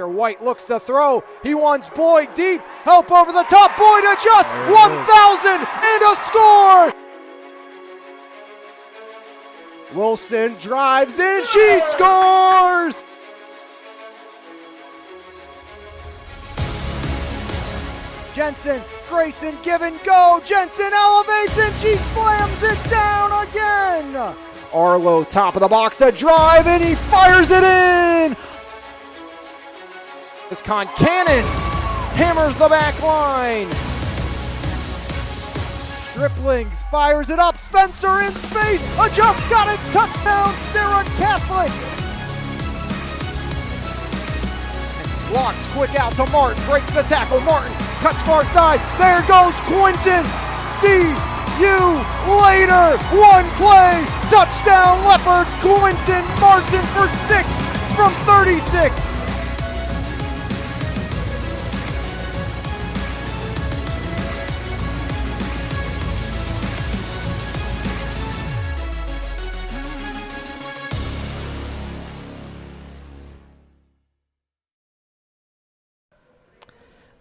White looks to throw. He wants Boyd deep. Help over the top. Boyd adjusts. 1,000 and a score. Wilson drives in. She scores. Jensen, Grayson, give and go. Jensen elevates and she slams it down again. Arlo, top of the box, a drive, and he fires it in. This Cannon hammers the back line. Striplings fires it up. Spencer in space. Just got it. Touchdown, Sarah Catholic. And blocks quick out to Martin. Breaks the tackle. Martin cuts far side. There goes Quinton. See you later. One play. Touchdown, Leopards. Quinton Martin for 6 from 36.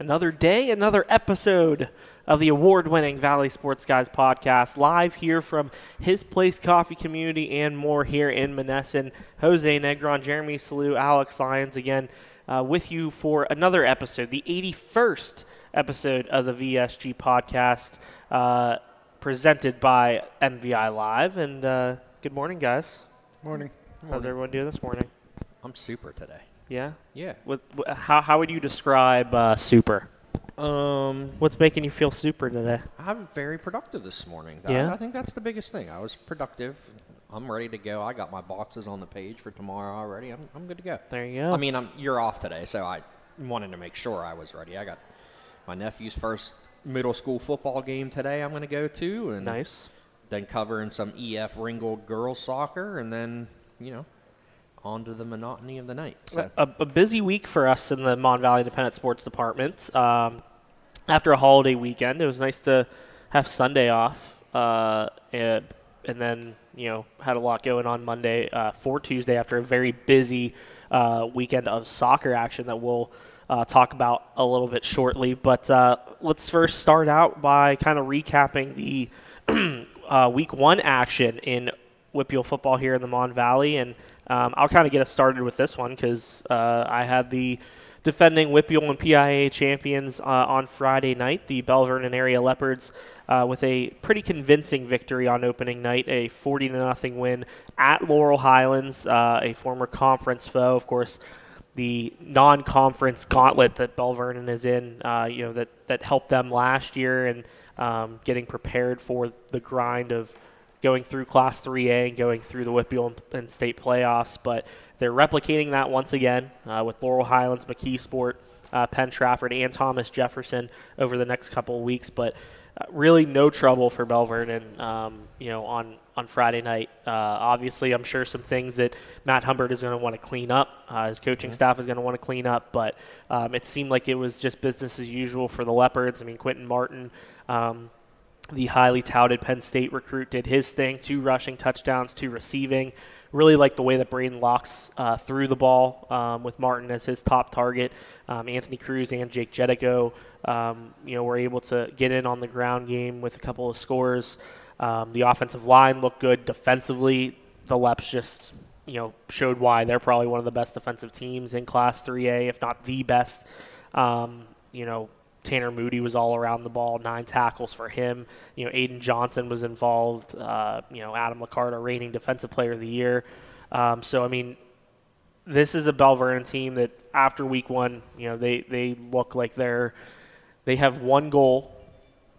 Another day, another episode of the award-winning Valley Sports Guys podcast, live here from His Place Coffee Community and more here in Monessen. Jose Negron, Jeremy Salou, Alex Lyons again with you for another episode, the 81st episode of the VSG podcast, presented by MVI Live. And good morning, guys. Morning. How's everyone doing this morning? I'm super today. Yeah? Yeah. How would you describe super? What's making you feel super today? I'm very productive this morning. Yeah? I think that's the biggest thing. I was productive. I'm ready to go. I got my boxes on the page for tomorrow already. I'm good to go. There you go. I mean, you're off today, so I wanted to make sure I was ready. I got my nephew's first middle school football game today I'm going to go to. And nice. Then covering some EF Ringgold girls soccer, and then, on to the monotony of the night. So. A busy week for us in the Mon Valley Independent Sports Department. After a holiday weekend, it was nice to have Sunday off, and then had a lot going on Monday for Tuesday after a very busy weekend of soccer action that we'll talk about a little bit shortly. But let's first start out by kind of recapping the Week 1 action in WPIAL football here in the Mon Valley, and I'll kind of get us started with this one because I had the defending WPIAL and PIA champions on Friday night, the Bell Vernon area Leopards, with a pretty convincing victory on opening night, a 40-0 win at Laurel Highlands, a former conference foe. Of course, the non-conference gauntlet that Bell Vernon is in, that helped them last year and getting prepared for the grind of going through Class 3A and going through the WPIAL and state playoffs. But they're replicating that once again with Laurel Highlands, McKeesport, Penn Trafford, and Thomas Jefferson over the next couple of weeks. But really no trouble for Bell Vernon, on Friday night. Obviously, I'm sure some things that Matt Humbert is going to want to clean up. His coaching staff is going to want to clean up. But it seemed like it was just business as usual for the Leopards. I mean, Quentin Martin, the highly touted Penn State recruit, did his thing, 2 rushing touchdowns, 2 receiving. Really like the way that Braden Locks threw the ball with Martin as his top target. Anthony Cruz and Jake Jedico, were able to get in on the ground game with a couple of scores. The offensive line looked good. Defensively, the Leps just, showed why they're probably one of the best defensive teams in Class 3A, if not the best. Tanner Moody was all around the ball, 9 tackles for him. Aiden Johnson was involved. Adam Lacarta, reigning Defensive Player of the Year. This is a Bell Vernon team that after Week 1, they look like they have one goal,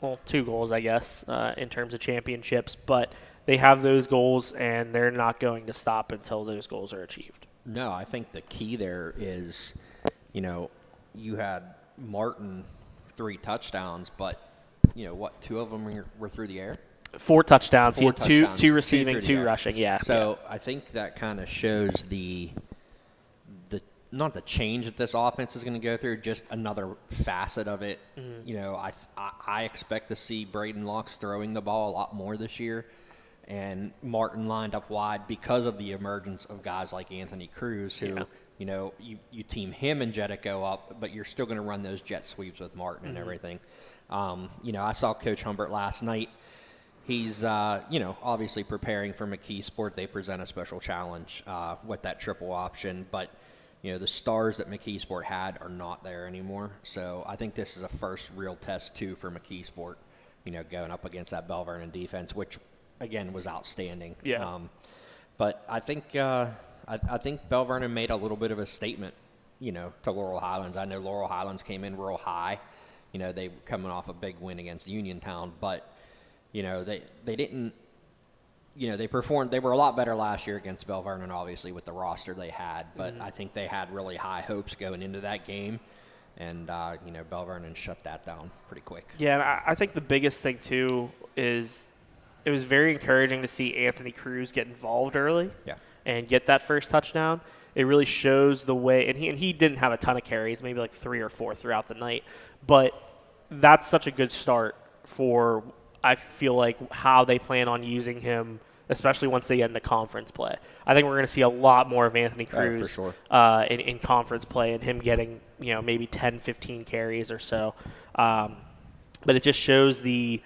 well, 2 goals, I guess, in terms of championships. But they have those goals, and they're not going to stop until those goals are achieved. No, I think the key there is, you had Martin 3 touchdowns, but 2 of them were through the air? 4 touchdowns. He had touchdowns, two receiving, 2 air. rushing. Yeah. So I think that kind of shows the not the change that this offense is going to go through, just another facet of it. Mm-hmm. I expect to see Braden Locks throwing the ball a lot more this year, and Martin lined up wide because of the emergence of guys like Anthony Cruz, who You know, you team him and Jetico up, but you're still going to run those jet sweeps with Martin and everything. You know, I saw Coach Humbert last night. He's, you know, obviously preparing for McKeesport. They present a special challenge with that triple option, but, you know, the stars that McKeesport had are not there anymore. So I think this is a first real test, too, for McKeesport, you know, going up against that Bell Vernon defense, which, again, was outstanding. Yeah. But I think I think Bell Vernon made a little bit of a statement, you know, to Laurel Highlands. I know Laurel Highlands came in real high. You know, they were coming off a big win against Uniontown, but, you know, they didn't, you know, they performed. They were a lot better last year against Bell Vernon, obviously, with the roster they had. But I think they had really high hopes going into that game. And, you know, Bell Vernon shut that down pretty quick. Yeah, and I think the biggest thing, too, is it was very encouraging to see Anthony Cruz get involved early and get that first touchdown. It really shows the way, and he didn't have a ton of carries, maybe like 3 or 4 throughout the night. But that's such a good start for, I feel like, how they plan on using him, especially once they get into conference play. I think we're going to see a lot more of Anthony Cruz for sure. In conference play, and him getting, you know, maybe 10, 15 carries or so. But it just shows the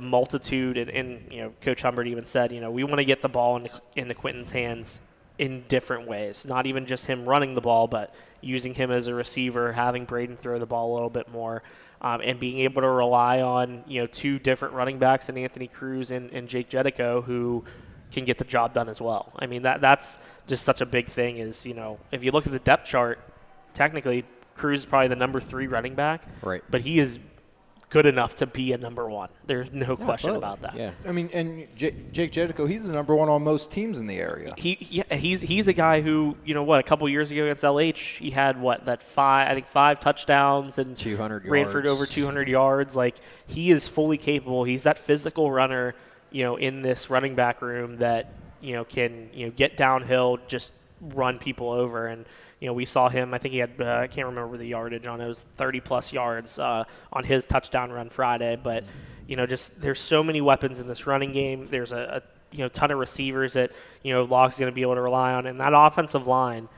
multitude, and you know, Coach Humbert even said, you know, we want to get the ball into Quinton's hands in different ways, not even just him running the ball, but using him as a receiver, having Braden throw the ball a little bit more, and being able to rely on, you know, 2 different running backs in Anthony Cruz and Jake Jetico, who can get the job done as well. I mean, that's just such a big thing is, you know, if you look at the depth chart, technically Cruz is probably the number 3 running back, right? But he is good enough to be a number 1. There's no question about that. Yeah. I mean, and Jake Jetico, he's the number 1 on most teams in the area. He's a guy who, you know what, a couple years ago against LH, he had 5 touchdowns and 200 ran yards. for over 200 yards. Like, he is fully capable. He's that physical runner, you know, in this running back room that, you know, can, you know, get downhill, just run people over. And, you know, we saw him, I think he had, I can't remember the yardage on it, it was 30-plus yards on his touchdown run Friday. But, you know, just there's so many weapons in this running game. There's a you know, ton of receivers that, you know, Locke's going to be able to rely on. And that offensive line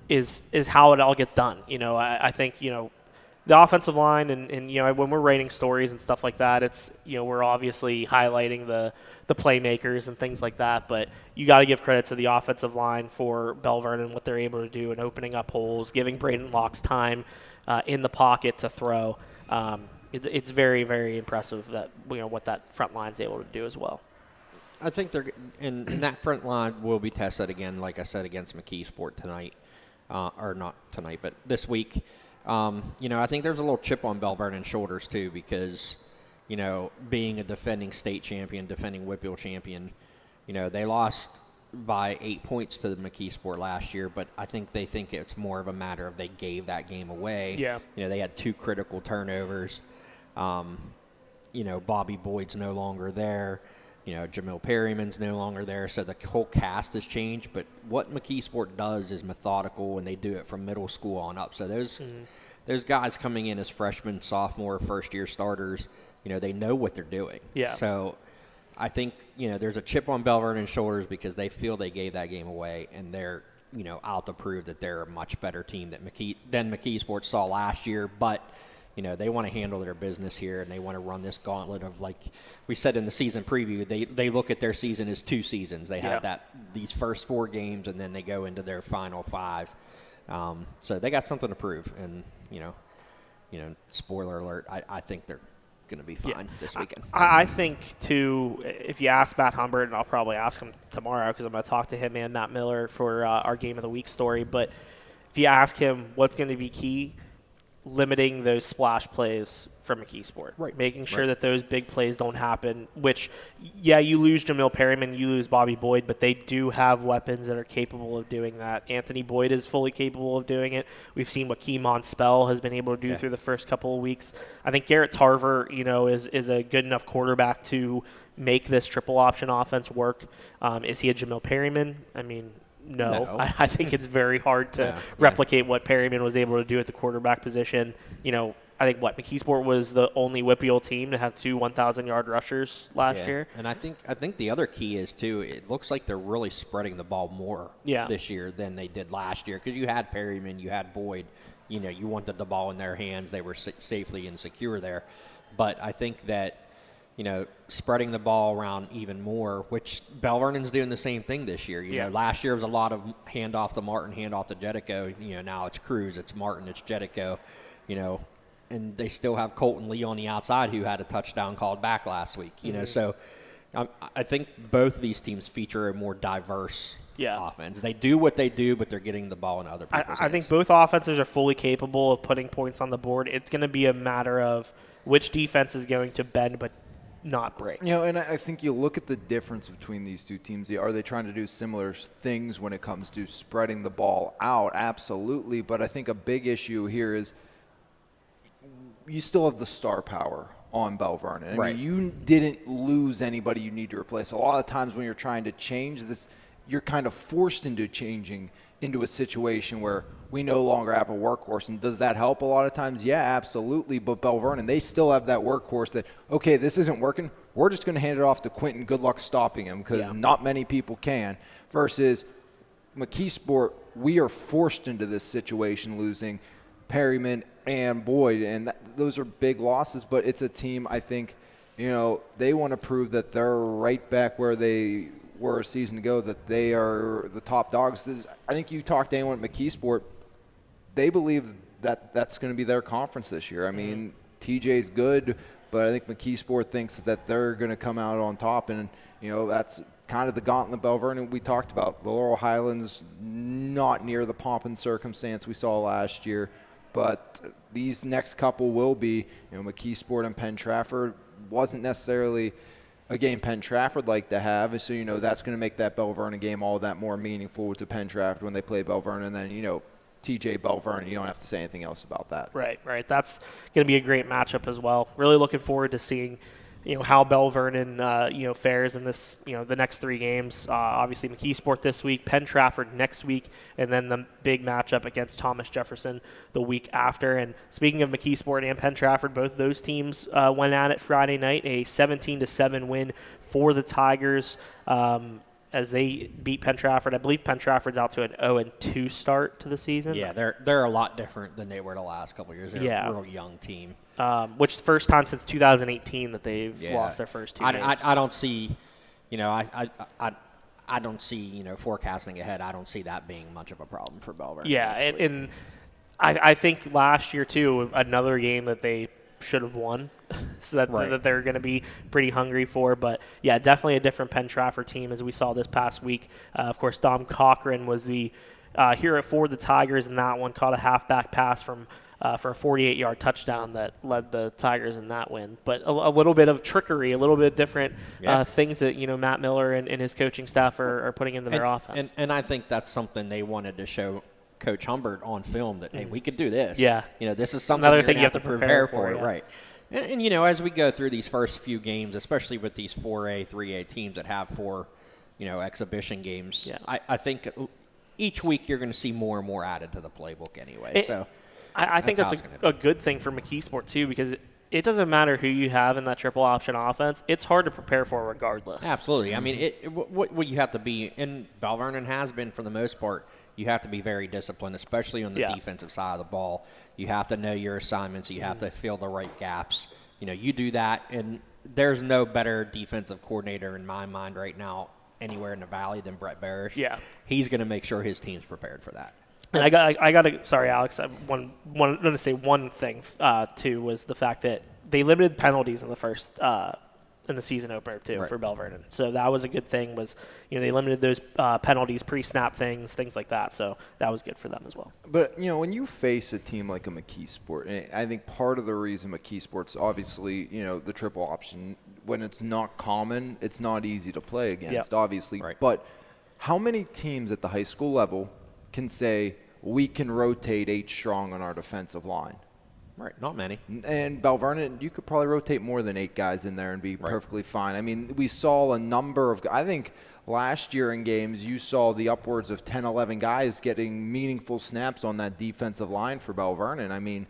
is how it all gets done. You know, I think, you know, the offensive line and, you know, when we're writing stories and stuff like that, it's, you know, we're obviously highlighting the playmakers and things like that, but you got to give credit to the offensive line for Bell Vernon, what they're able to do and opening up holes, giving Braden Locke's time in the pocket to throw. It's very, very impressive that, you know, what that front line's able to do as well. I think they're and that front line will be tested again, like I said, against McKeesport tonight, or not tonight, but this week. You know, I think there's a little chip on Bell Vernon's shoulders too, because, you know, being a defending state champion, defending Whitfield champion, you know, they lost by 8 points to McKeesport last year, but I think they think it's more of a matter of they gave that game away. Yeah. You know, they had 2 critical turnovers. You know, Bobby Boyd's no longer there. You know, Jamil Perryman's no longer there, so the whole cast has changed. But what McKeesport does is methodical, and they do it from middle school on up. So those guys coming in as freshmen, sophomore, first-year starters, you know, they know what they're doing. Yeah. So I think, you know, there's a chip on Bell Vernon's shoulders because they feel they gave that game away, and they're, you know, out to prove that they're a much better team than McKeesport saw last year. But you know, they want to handle their business here, and they want to run this gauntlet of, like we said in the season preview, they look at their season as 2 seasons. They have these first 4 games, and then they go into their final 5. So they got something to prove. And, you know, spoiler alert, I think they're going to be fine this weekend. I think, too, if you ask Matt Humbert, and I'll probably ask him tomorrow because I'm going to talk to him and Matt Miller for our Game of the Week story, but if you ask him what's going to be key, limiting those splash plays from McKeesport. Right. Making sure that those big plays don't happen, which, you lose Jamil Perryman, you lose Bobby Boyd, but they do have weapons that are capable of doing that. Anthony Boyd is fully capable of doing it. We've seen what Keemon Spell has been able to do through the first couple of weeks. I think Garrett Tarver, you know, is a good enough quarterback to make this triple option offense work. Is he a Jamil Perryman? I mean, no. I think it's very hard to replicate what Perryman was able to do at the quarterback position. You know, I think McKeesport was the only WPIAL team to have 2 1,000-yard rushers last year. And I think the other key is too. It looks like they're really spreading the ball more this year than they did last year, because you had Perryman, you had Boyd. You wanted the ball in their hands; they were safely and secure there. But I think that spreading the ball around even more, which Bell Vernon's doing the same thing this year. You know, last year was a lot of handoff to Martin, handoff to Jedico. Now it's Cruz, it's Martin, it's Jedico. And they still have Colton Lee on the outside, who had a touchdown called back last week. So I think both of these teams feature a more diverse offense. They do what they do, but they're getting the ball in other people's hands. I think both offenses are fully capable of putting points on the board. It's going to be a matter of which defense is going to bend but not break. And I think you look at the difference between these two teams. Are they trying to do similar things when it comes to spreading the ball out? Absolutely. But I think a big issue here is you still have the star power on Bell Vernon. I mean, you didn't lose anybody you need to replace. A lot of times when you're trying to change this, you're kind of forced into changing into a situation where we no longer have a workhorse. And does that help a lot of times? Yeah, absolutely. But Bell Vernon, they still have that workhorse that, okay, this isn't working. We're just going to hand it off to Quentin. Good luck stopping him, because not many people can. Versus McKeesport, we are forced into this situation losing Perryman and Boyd, and those are big losses, but it's a team, I think, they want to prove that they're right back where they were a season ago, that they are the top dogs. I think you talk to anyone at McKeesport, they believe that that's going to be their conference this year. I mean, TJ's good, but I think McKeesport thinks that they're going to come out on top, and, that's kind of the gauntlet Bell Vernon we talked about. The Laurel Highlands, not near the pomp and circumstance we saw last year. But these next couple will be, McKeesport and Penn Trafford wasn't necessarily a game Penn Trafford like to have. So, that's going to make that Bell Vernon game all that more meaningful to Penn Trafford when they play Bell Vernon. And then, TJ Bell Vernon, you don't have to say anything else about that. Right. That's going to be a great matchup as well. Really looking forward to seeing how Bell Vernon, fares in this, the next 3 games. Obviously, McKeesport this week, Penn Trafford next week, and then the big matchup against Thomas Jefferson the week after. And speaking of McKeesport and Penn Trafford, both those teams went at it Friday night, a 17-7 win for the Tigers as they beat Penn Trafford. I believe Penn Trafford's out to an 0-2 start to the season. Yeah, they're a lot different than they were the last couple of years. They're a real young team. Which is the first time since 2018 that they've lost their first 2 games. I don't see, I don't see, forecasting ahead. I don't see that being much of a problem for Bell Vernon. Yeah, and I think last year too, another game that they should have won, so that they're going to be pretty hungry for. But yeah, definitely a different Penn Trafford team as we saw this past week. Of course, Dom Cochran was the hero for the Tigers in that one, caught a halfback pass for a 48-yard touchdown that led the Tigers in that win. But a little bit of trickery, a little bit different things that Matt Miller and his coaching staff are putting into their offense. And I think that's something they wanted to show Coach Humbert on film, that, hey, we could do this. Yeah. This is something another thing you have to prepare for. Yeah. Right. And as we go through these first few games, especially with these 4A, 3A teams that have 4, exhibition games, I think each week you're going to see more and more added to the playbook anyway. I think that's a good thing for McKeesport too, because it doesn't matter who you have in that triple option offense. It's hard to prepare for regardless. Absolutely. I mean, what you have to be, and Bell Vernon has been for the most part, you have to be very disciplined, especially on the defensive side of the ball. You have to know your assignments. You have to fill the right gaps. You do that, and there's no better defensive coordinator in my mind right now anywhere in the Valley than Brett Barish. Yeah. He's going to make sure his team's prepared for that. And I got to, sorry, Alex, I'm going to say one thing, too, was the fact that they limited penalties in the first in the season opener, too, for Bell Vernon. So that was a good thing, was, they limited those penalties, pre-snap things like that. So that was good for them as well. But, when you face a team like a McKeesport, I think part of the reason McKeesport's obviously, the triple option, when it's not common, it's not easy to play against, obviously. Right. But how many teams at the high school level can say we can rotate 8 strong on our defensive line? Right, not many. And Bell Vernon, you could probably rotate more than 8 guys in there and be perfectly fine. I mean, we saw a number of – I think last year in games you saw the upwards of 10, 11 guys getting meaningful snaps on that defensive line for Bell Vernon. I mean,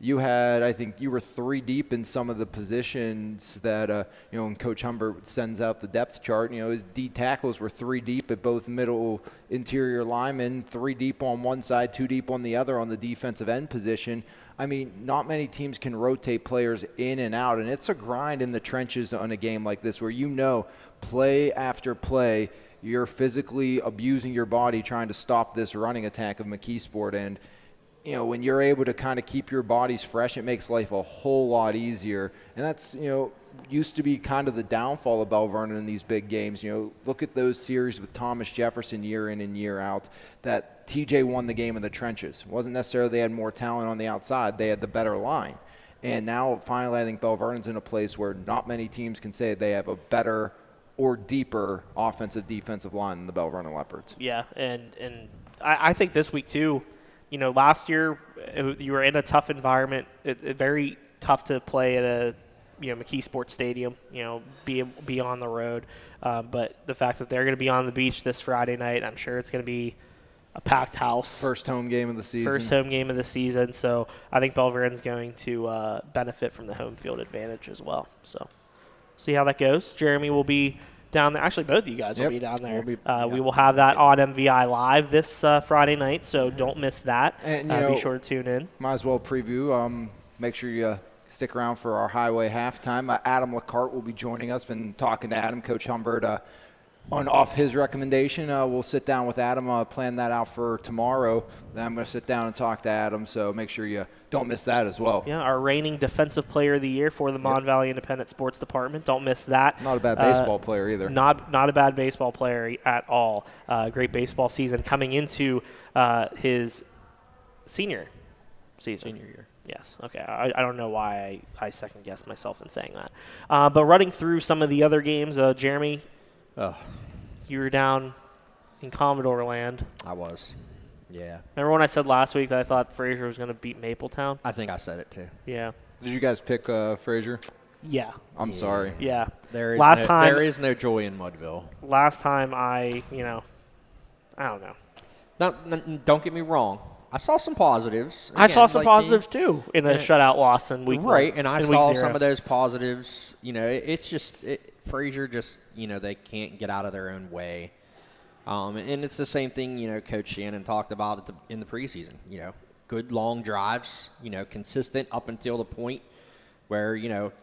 you had, I think you were 3 deep in some of the positions that, when Coach Humbert sends out the depth chart, his D tackles were 3 deep at both middle interior linemen, 3 deep on one side, 2 deep on the other on the defensive end position. I mean, not many teams can rotate players in and out, and it's a grind in the trenches on a game like this where play after play, you're physically abusing your body trying to stop this running attack of McKeesport. And when you're able to kind of keep your bodies fresh, it makes life a whole lot easier. And that's, used to be kind of the downfall of Bell Vernon in these big games. Look at those series with Thomas Jefferson year in and year out, that TJ won the game in the trenches. It wasn't necessarily they had more talent on the outside. They had the better line. And now, finally, I think Bell Vernon's in a place where not many teams can say they have a better or deeper defensive line than the Bell Vernon Leopards. Yeah, and I think this week, too, last year you were in a tough environment. Very tough to play at a McKeesport Stadium. Be on the road. But the fact that they're going to be on the beach this Friday night, I'm sure it's going to be a packed house. First home game of the season. So I think Bell Vernon's going to benefit from the home field advantage as well. So see how that goes. Jeremy will be down there. Actually, both of you guys will be down there. We will have that on MVI Live this Friday night, so don't miss that. And, be sure to tune in. Might as well preview. Make sure you stick around for our highway halftime. Adam LaCarte will be joining us. Been talking to Adam, Coach Humbert, off his recommendation. We'll sit down with Adam, plan that out for tomorrow. Then I'm going to sit down and talk to Adam, so make sure you don't miss that as well. Yeah, our reigning Defensive Player of the Year for the Mon Valley Independent Sports Department. Don't miss that. Not a bad baseball player either. Not a bad baseball player at all. Great baseball season coming into his senior season. Senior year. Yes. Okay. I don't know why I second-guessed myself in saying that. But running through some of the other games, Jeremy, you were down in Commodore land. I was. Yeah. Remember when I said last week that I thought Fraser was going to beat Mapletown? I think I said it too. Yeah. Did you guys pick Fraser? Yeah. I'm sorry. Yeah. There is no joy in Mudville. Last time I don't know. Now, don't get me wrong. I saw some positives. I saw some positives too in a shutout loss in week 1. Right, and I saw some of those positives. It's just Fraser just they can't get out of their own way, and it's the same thing. Coach Shannon talked about in the preseason. Good long drives. Consistent up until the point where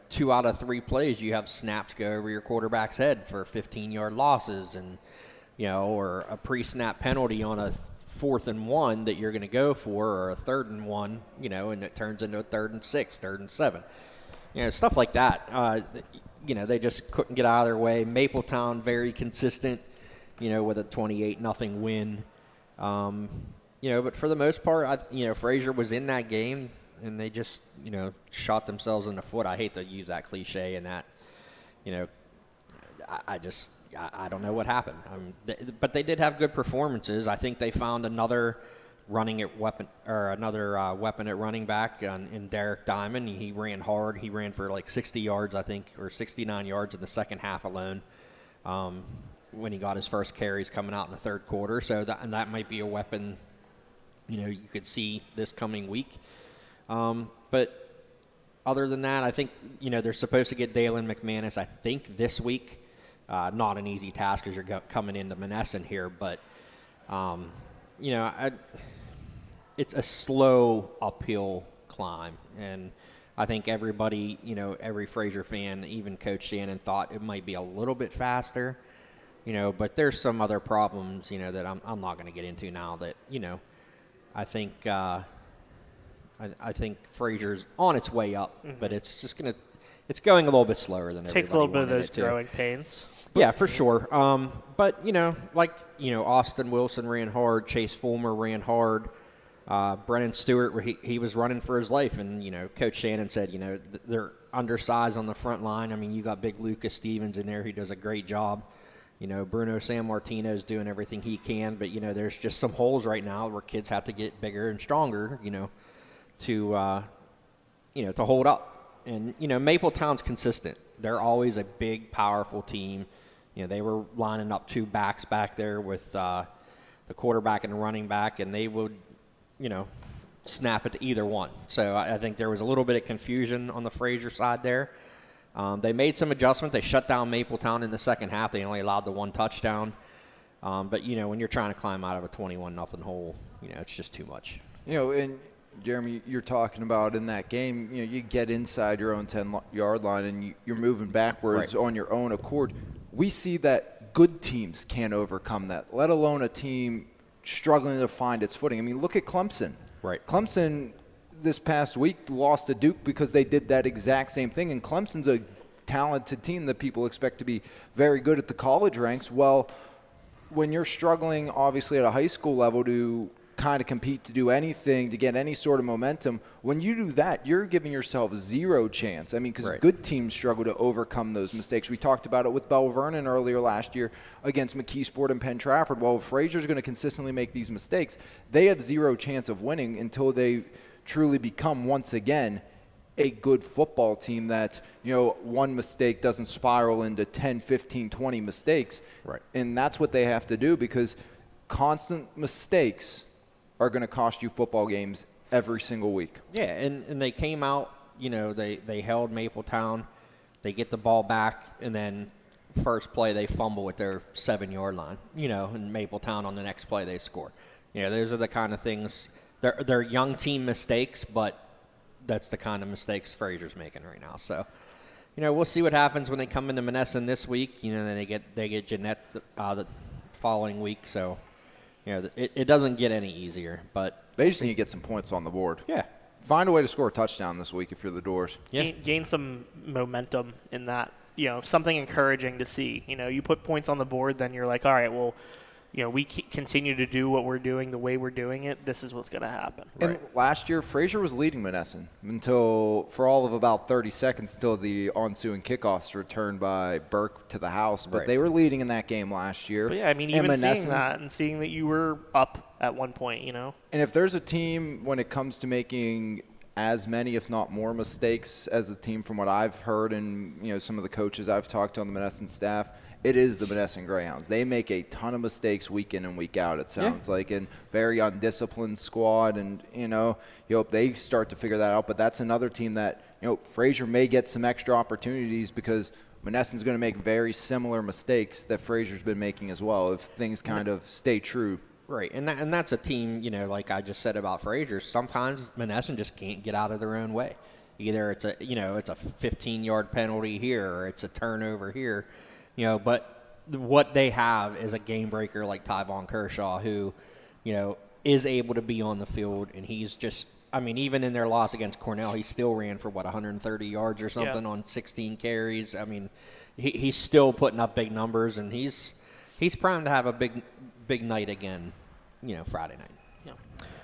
2 out of 3 plays you have snaps go over your quarterback's head for 15-yard losses, and or a pre-snap penalty on a 4th and 1 that you're going to go for, or a 3rd and 1, and it turns into a 3rd and 6, 3rd and 7. Stuff like that. They just couldn't get out of their way. Mapletown, very consistent, with a 28-0 win. But for the most part, Fraser was in that game, and they just, shot themselves in the foot. I hate to use that cliche and that, I don't know what happened. But they did have good performances. I think they found another weapon at running back in Derek Diamond. He ran hard. He ran for like 60 yards, I think, or 69 yards in the second half alone when he got his first carries coming out in the third quarter. So that might be a weapon, you could see this coming week. But other than that, I think, they're supposed to get Dalen McManus, I think, this week. Not an easy task because you're coming into Monessen here, but, it's a slow uphill climb. And I think everybody, every Fraser fan, even Coach Shannon, thought it might be a little bit faster, but there's some other problems, that I'm not going to get into now that, I think I think Fraser's on its way up, but it's just it's going a little bit slower than everybody Takes a little bit of wanted those it to. growing pains. Yeah, for sure. But, Austin Wilson ran hard. Chase Fulmer ran hard. Brennan Stewart, he was running for his life. And, Coach Shannon said, they're undersized on the front line. I mean, you got big Lucas Stevens in there. He does a great job. Bruno Sammartino is doing everything he can. But, there's just some holes right now where kids have to get bigger and stronger, to hold up. And, Mapletown's consistent. They're always a big, powerful team. They were lining up 2 backs back there with the quarterback and the running back, and they would, snap it to either one. So I think there was a little bit of confusion on the Fraser side there. They made some adjustment. They shut down Mapletown in the second half. They only allowed the 1 touchdown. But, when you're trying to climb out of a 21-0 hole, it's just too much. And Jeremy, you're talking about in that game, you get inside your own 10-yard line and you're moving backwards on your own accord. We see that good teams can't overcome that, let alone a team struggling to find its footing. I mean, look at Clemson. Right. Clemson this past week lost to Duke because they did that exact same thing, and Clemson's a talented team that people expect to be very good at the college ranks. Well, when you're struggling, obviously, at a high school level to kind of compete, to do anything, to get any sort of momentum, when you do that, you're giving yourself zero chance. I mean, because good teams struggle to overcome those mistakes. We talked about it with Bell Vernon earlier last year against McKeesport and Penn Trafford. Well, if Fraser's going to consistently make these mistakes, they have zero chance of winning until they truly become, once again, a good football team that, one mistake doesn't spiral into 10, 15, 20 mistakes. Right. And that's what they have to do, because constant mistakes are going to cost you football games every single week. Yeah, and they came out, they held Mapletown. They get the ball back, and then first play they fumble at their 7-yard line, and Mapletown on the next play they score. Those are the kind of things. They're young team mistakes, but that's the kind of mistakes Fraser's making right now. So, we'll see what happens when they come into Monessen this week. Then they get Jeanette the following week. So, it doesn't get any easier. But they just need to get some points on the board. Yeah. Find a way to score a touchdown this week if you're the Doors. Yeah. Gain some momentum in that. Something encouraging to see. You put points on the board, then you're like, all right, well, we continue to do what we're doing the way we're doing it. This is what's going to happen. And last year, Fraser was leading Monessen for all of about 30 seconds until the ensuing kickoffs returned by Burke to the house. But they were leading in that game last year. But yeah, I mean, even seeing that and seeing that you were up at one point, And if there's a team when it comes to making as many, if not more, mistakes as a team from what I've heard and, some of the coaches I've talked to on the Monessen staff, it is the Monessen Greyhounds. They make a ton of mistakes week in and week out, it sounds like, and very undisciplined squad. And, you hope they start to figure that out. But that's another team that, Fraser may get some extra opportunities because Monessen's going to make very similar mistakes that Fraser's been making as well if things kind of stay true. Right, and that's a team, like I just said about Fraser, sometimes Monessen just can't get out of their own way. Either it's a 15-yard penalty here or it's a turnover here. But what they have is a game breaker like Tyvon Kershaw who, is able to be on the field, and he's just, even in their loss against Cornell, he still ran for, 130 yards or something on 16 carries. He's still putting up big numbers, and he's primed to have a big night again, Friday night. Yeah.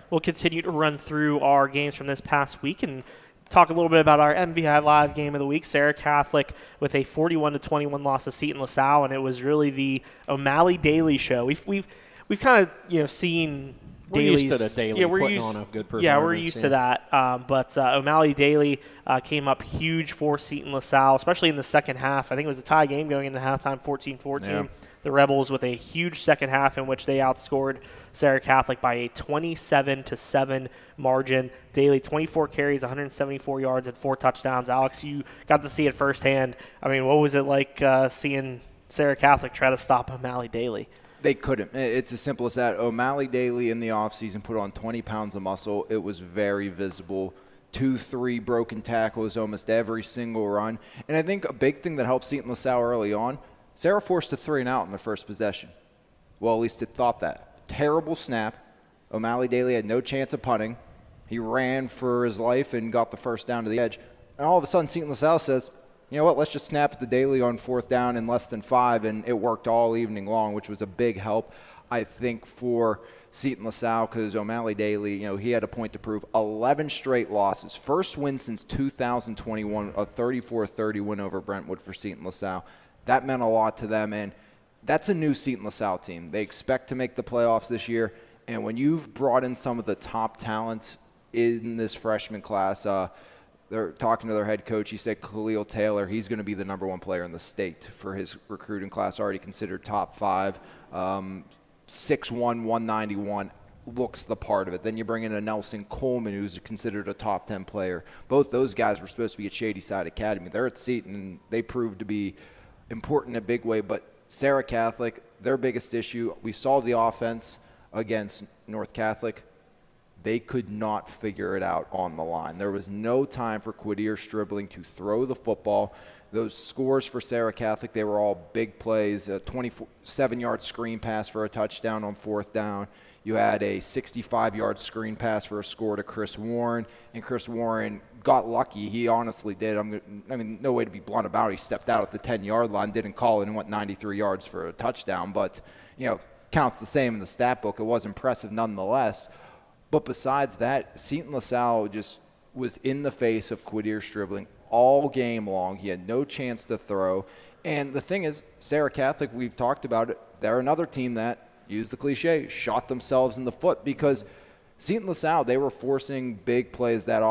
We'll continue to run through our games from this past week and talk a little bit about our MVI Live game of the week. Sarah Catholic with a 41-21 loss to Seton LaSalle, and it was really the O'Malley Daly show. We've kind of seen Daly's. We're used to the Daly putting on a good performance. Yeah, we're used to that. But O'Malley Daly came up huge for Seton LaSalle, especially in the second half. I think it was a tie game going into halftime, 14-14. Yeah. The Rebels with a huge second half in which they outscored Sarah Catholic by a 27-7 margin. Daly, 24 carries, 174 yards, and 4 touchdowns. Alex, you got to see it firsthand. What was it like seeing Sarah Catholic try to stop O'Malley Daly? They couldn't. It's as simple as that. O'Malley Daly in the offseason put on 20 pounds of muscle. It was very visible. 2-3 broken tackles almost every single run. And I think a big thing that helped Seton LaSalle early on, Sarah forced a 3-and-out in the first possession. Well, at least it thought that. Terrible snap. O'Malley Daly had no chance of punting. He ran for his life and got the first down to the edge. And all of a sudden, Seton LaSalle says, you know what, let's just snap it to Daly on 4th down in less than 5, and it worked all evening long, which was a big help, I think, for Seton LaSalle, because O'Malley Daly, he had a point to prove. 11 straight losses. First win since 2021, a 34-30 win over Brentwood for Seton LaSalle. That meant a lot to them, and that's a new Seton LaSalle team. They expect to make the playoffs this year, and when you've brought in some of the top talents in this freshman class, they're talking to their head coach. He said Khalil Taylor, he's going to be the number 1 player in the state for his recruiting class, already considered top 5, 6'1", 191, looks the part of it. Then you bring in a Nelson Coleman, who's considered a top 10 player. Both those guys were supposed to be at Shady Side Academy. They're at Seton, and they proved to be important in a big way. But Sarah Catholic, their biggest issue, we saw the offense against North Catholic. They could not figure it out on the line. There was no time for Quadir Stribling to throw the football. Those scores for Sarah Catholic, they were all big plays. A 27-yard screen pass for a touchdown on 4th down. You had a 65-yard screen pass for a score to Chris Warren, and Chris Warren got lucky. He honestly did. No way to be blunt about it. He stepped out at the 10-yard line, didn't call it, and went 93 yards for a touchdown. But, counts the same in the stat book. It was impressive nonetheless. But besides that, Seton LaSalle just was in the face of Quadir Stribling all game long. He had no chance to throw. And the thing is, Sarah Catholic, we've talked about it, they're another team that, use the cliche, shot themselves in the foot because Seton LaSalle, they were forcing big plays, that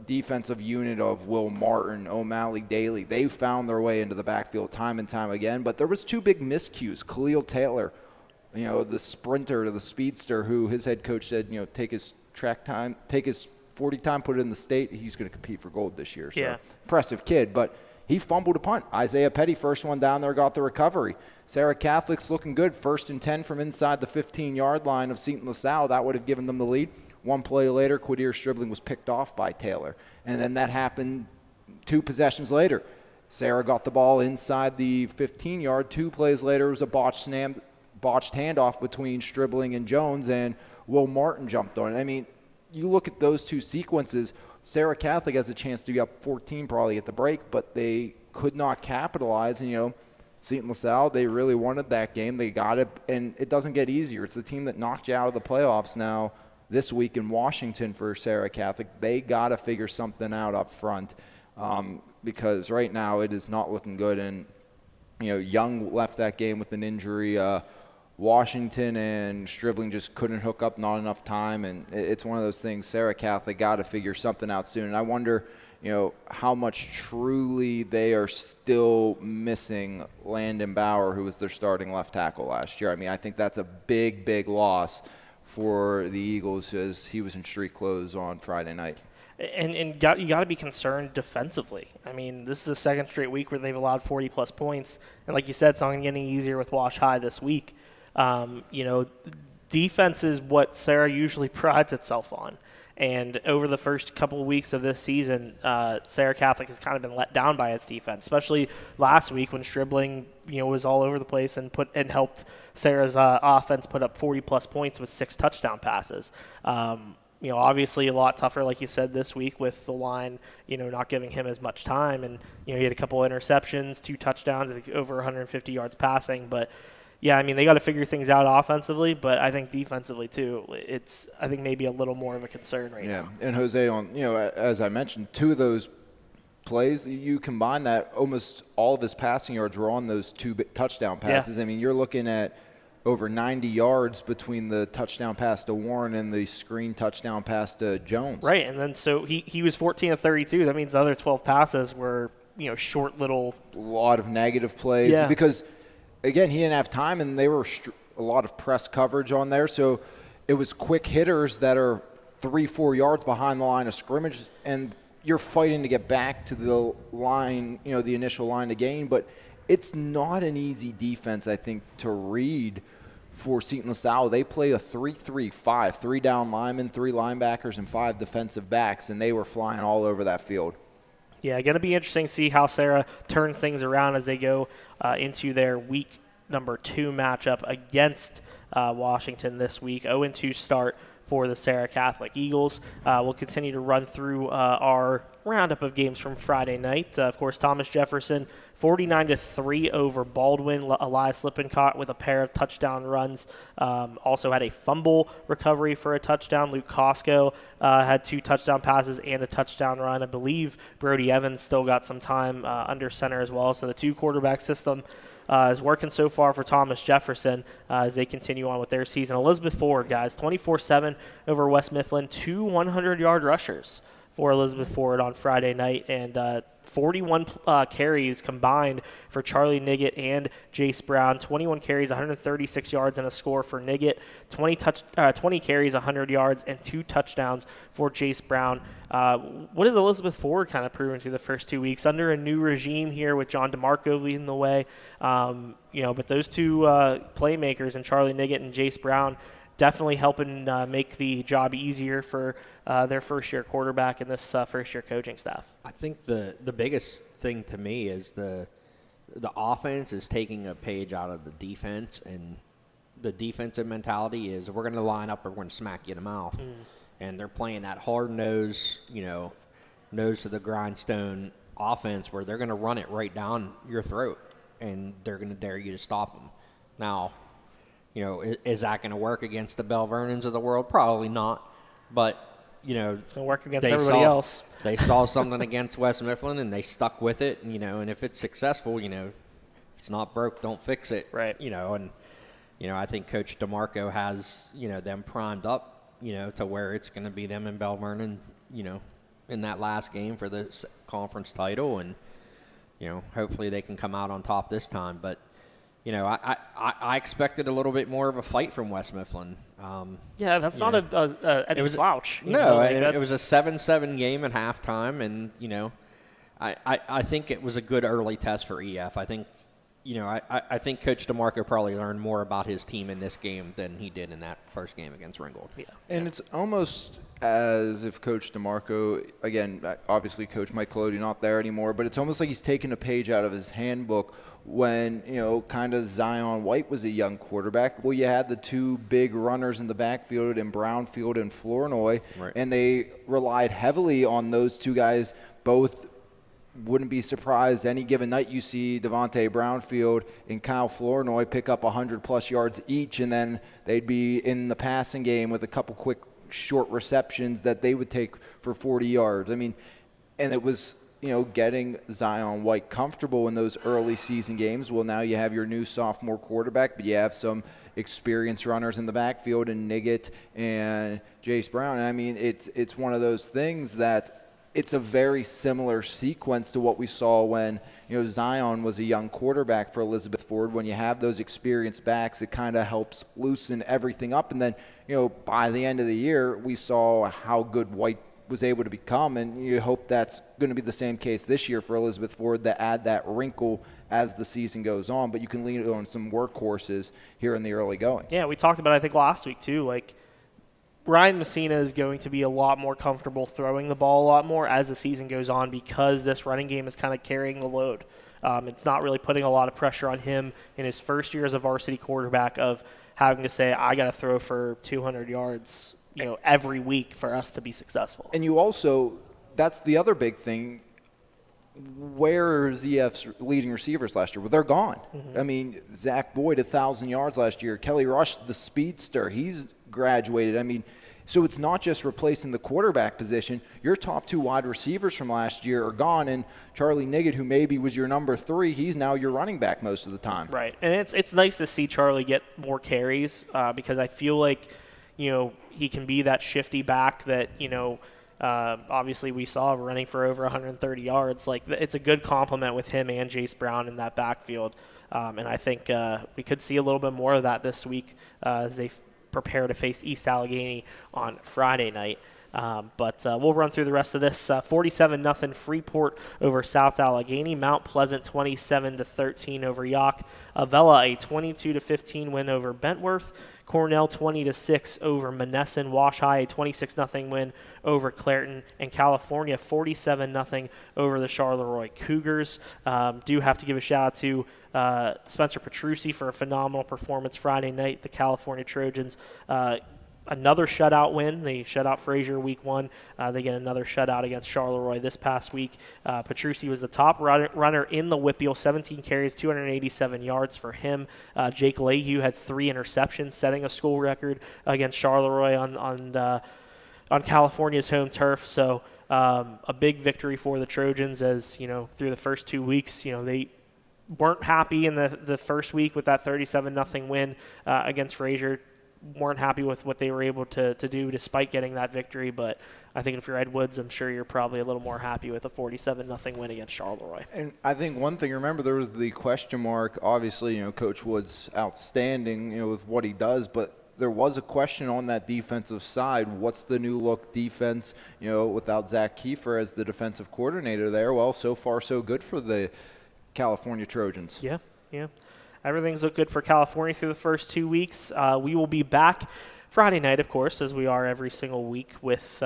defensive unit of Will Martin, O'Malley Daly. They found their way into the backfield time and time again. But there was 2 big miscues. Khalil Taylor, the sprinter to the speedster, who his head coach said, take his track time, take his 40 time, put it in the state. He's going to compete for gold this year. So impressive kid, but he fumbled a punt. Isaiah Petty, first one down there, got the recovery. Sarah Catholic's looking good. 1st and 10 from inside the 15-yard line of Seton LaSalle. That would have given them the lead. One play later, Quadir Stribling was picked off by Taylor. And then that happened 2 possessions later. Sarah got the ball inside the 15-yard. 2 plays later, it was a botched handoff between Stribling and Jones, and Will Martin jumped on it. You look at those 2 sequences, Sarah Catholic has a chance to be up 14 probably at the break, but they could not capitalize. And, Seton LaSalle, they really wanted that game. They got it, and it doesn't get easier. It's the team that knocked you out of the playoffs now this week in Washington for Sarah Catholic. They got to figure something out up front because right now it is not looking good. And, Young left that game with an injury. Washington and Stribling just couldn't hook up, not enough time, and it's one of those things. Sarah Catholic got to figure something out soon. And I wonder, how much truly they are still missing Landon Bauer, who was their starting left tackle last year. I think that's a big, big loss for the Eagles as he was in street clothes on Friday night. And you got to be concerned defensively. This is the 2nd straight week where they've allowed 40-plus points. And like you said, it's not going to get any easier with Wash High this week. Defense is what Sarah usually prides itself on. And over the first couple of weeks of this season, Sarah Catholic has kind of been let down by its defense, especially last week when Stribling, was all over the place and helped Sarah's offense put up 40-plus points with 6 touchdown passes. Obviously a lot tougher, like you said, this week with the line, not giving him as much time. And, he had a couple of interceptions, 2 touchdowns, I think over 150 yards passing. But, yeah, they got to figure things out offensively, but I think defensively too, it's, I think, maybe a little more of a concern right now. Yeah, and Jose, as I mentioned, 2 of those plays, you combine that, almost all of his passing yards were on those 2 touchdown passes. Yeah. You're looking at over 90 yards between the touchdown pass to Warren and the screen touchdown pass to Jones. Right, and then so he was 14 of 32. That means the other 12 passes were, short little. A lot of negative plays because, again, he didn't have time, and they were a lot of press coverage on there. So it was quick hitters that are 3-4 yards behind the line of scrimmage, and you're fighting to get back to the line, the initial line to gain. But it's not an easy defense, I think, to read for Seton LaSalle. They play a 3-3-5, 3 down linemen, 3 linebackers, and 5 defensive backs, and they were flying all over that field. Yeah, going to be interesting to see how Sarah turns things around as they go into their week number 2 matchup against Washington this week. 0-2 start for the Sarah Catholic Eagles. We'll continue to run through our roundup of games from Friday night. Of course, Thomas Jefferson, 49-3 over Baldwin. Elias Lippincott with a pair of touchdown runs. Also had a fumble recovery for a touchdown. Luke Costco had 2 touchdown passes and a touchdown run. I believe Brody Evans still got some time under center as well. So the 2-quarterback system is working so far for Thomas Jefferson as they continue on with their season. Elizabeth Ford, guys, 24-7 over West Mifflin, 2 100-yard rushers for Elizabeth Ford on Friday night, and 41 carries combined for Charlie Niggett and Jace Brown. 21 carries, 136 yards, and a score for Niggett. 20 carries, 100 yards, and 2 touchdowns for Jace Brown. What is Elizabeth Ford kind of proven through the first 2 weeks under a new regime here with John DeMarco leading the way? But those two playmakers, and Charlie Niggett and Jace Brown, definitely helping make the job easier for their first-year quarterback and this first-year coaching staff. I think the biggest thing to me is the offense is taking a page out of the defense, and the defensive mentality is we're going to line up or we're going to smack you in the mouth. And they're playing that hard-nosed, nose to the grindstone offense where they're going to run it right down your throat, and they're going to dare you to stop them. Now, is that going to work against the Bell Vernons of the world? Probably not. But, it's going to work against everybody else. They saw something against West Mifflin, and they stuck with it. And if it's successful, if it's not broke, don't fix it. Right. I think Coach DeMarco has, them primed up, to where it's going to be them and Bell Vernon, in that last game for the conference title. And, hopefully they can come out on top this time. But, I expected a little bit more of a fight from West Mifflin. That's not a slouch. No, it was a 7-7 game at halftime, and I think it was a good early test for EF. I think I think Coach DeMarco probably learned more about his team in this game than he did in that first game against Ringgold. Yeah. And it's almost as if Coach DeMarco, again, obviously Coach Mike Colodi not there anymore, but it's almost like he's taken a page out of his handbook when, kind of Zion White was a young quarterback. Well, you had the two big runners in the backfield in Brownfield and Flournoy, right, and they relied heavily on those two guys. Both wouldn't be surprised any given night you see Devontae Brownfield and Kyle Flournoy pick up 100-plus yards each, and then they'd be in the passing game with a couple quick short receptions that they would take for 40 yards. I mean, and it was – getting Zion White comfortable in those early season games. Well, now you have your new sophomore quarterback, but you have some experienced runners in the backfield and Niggett and Jace Brown. And I mean, it's one of those things that it's a very similar sequence to what we saw when, Zion was a young quarterback for Elizabeth Ford. When you have those experienced backs, it kind of helps loosen everything up. And then, by the end of the year, we saw how good White was able to become, and you hope that's going to be the same case this year for Elizabeth Ford, to add that wrinkle as the season goes on. But you can lean on some workhorses here in the early going. Yeah, we talked about it, I think, last week too. Like, Ryan Messina is going to be a lot more comfortable throwing the ball a lot more as the season goes on, because this running game is kind of carrying the load. It's not really putting a lot of pressure on him in his first year as a varsity quarterback of having to say, I got to throw for 200 yards every week for us to be successful. And you also, that's the other big thing, where are ZF's leading receivers last year? Well, they're gone. I mean, Zach Boyd, 1,000 yards last year. Kelly Rush, the speedster, he's graduated. I mean, so it's not just replacing the quarterback position. Your top two wide receivers from last year are gone, and Charlie Niggett, who maybe was your number 3, he's now your running back most of the time. Right, and it's nice to see Charlie get more carries because I feel like, he can be that shifty back that, obviously we saw running for over 130 yards. Like, it's a good compliment with him and Jace Brown in that backfield. And I think we could see a little bit more of that this week as they prepare to face East Allegheny on Friday night. But we'll run through the rest of this. 47-0 Freeport over South Allegheny. Mount Pleasant 27-13 over Yock. Avella a 22-15 win over Bentworth. Cornell 20-6 over Monessen. Wash High a 26-0 win over Clairton. And California 47-0 over the Charleroi Cougars. Do have to give a shout out to Spencer Petrucci for a phenomenal performance Friday night. The California Trojans another shutout win. They shut out Fraser week 1. They get another shutout against Charleroi this past week. Petrucci was the top runner in the Whippeal, 17 carries, 287 yards for him. Jake Leahy had 3 interceptions, setting a school record against Charleroi on California's home turf. So a big victory for the Trojans, as through the first 2 weeks, they weren't happy in the first week with that 37-0 win against Fraser. weren't happy with what they were able to do despite getting that victory. But I think if you're Ed Woods, I'm sure you're probably a little more happy with a 47-0 win against Charleroi. And I think one thing, remember, there was the question mark. Obviously, Coach Woods outstanding, with what he does, but there was a question on that defensive side. What's the new look defense, without Zach Kiefer as the defensive coordinator there? Well, so far so good for the California Trojans. Yeah. Everything's looked good for California through the first 2 weeks. We will be back Friday night, of course, as we are every single week with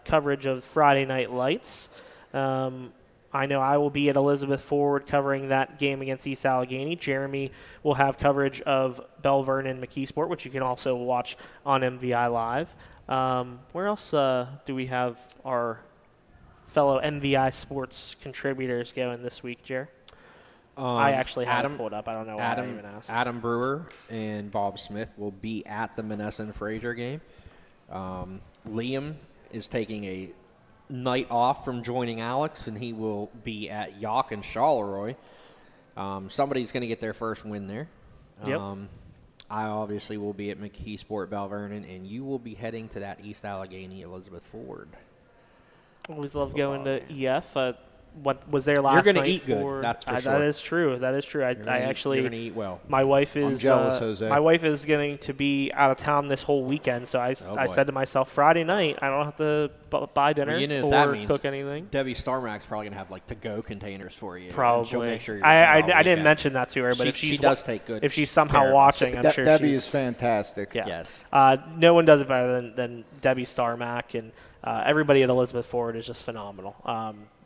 coverage of Friday Night Lights. I know I will be at Elizabeth Forward covering that game against East Allegheny. Jeremy will have coverage of Bell Vernon McKeesport, which you can also watch on MVI Live. Where else do we have our fellow MVI sports contributors going this week, Jer? I actually had it pulled up. I don't know why I even asked. Adam Brewer and Bob Smith will be at the Manessa and Fraser game. Liam is taking a night off from joining Alex, and he will be at Yawk and Charleroi. Somebody's going to get their first win there. Yep. I obviously will be at McKeesport, Bell Vernon, and you will be heading to that East Allegheny Elizabeth Ford. Always love going to EF. What was there last night? You're going to eat good, that's for sure. That is true. I actually, you're going to eat well. My wife is. I'm jealous, Jose. My wife is going to be out of town this whole weekend, so I said to myself, Friday night, I don't have to buy dinner or cook anything. Debbie Starmack's probably going to have to-go containers for you. Probably. She'll make sure I didn't mention that to her, but she does take good. If she's somehow watching, I'm sure Debbie is fantastic. Yeah. Yes. No one does it better than Debbie Starmack, and everybody at Elizabeth Forward is just phenomenal.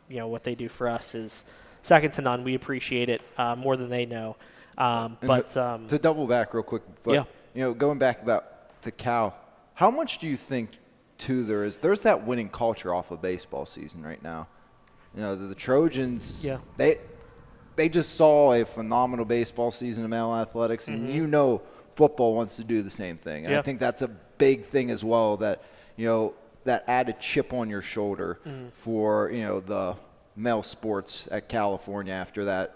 What they do for us is second to none. We appreciate it more than they know. To double back real quick, going back to Cal, how much do you think there's that winning culture off of baseball season right now? The Trojans, they just saw a phenomenal baseball season of male athletics, and football wants to do the same thing. And I think that's a big thing as well, that that added chip on your shoulder for the male sports at California after that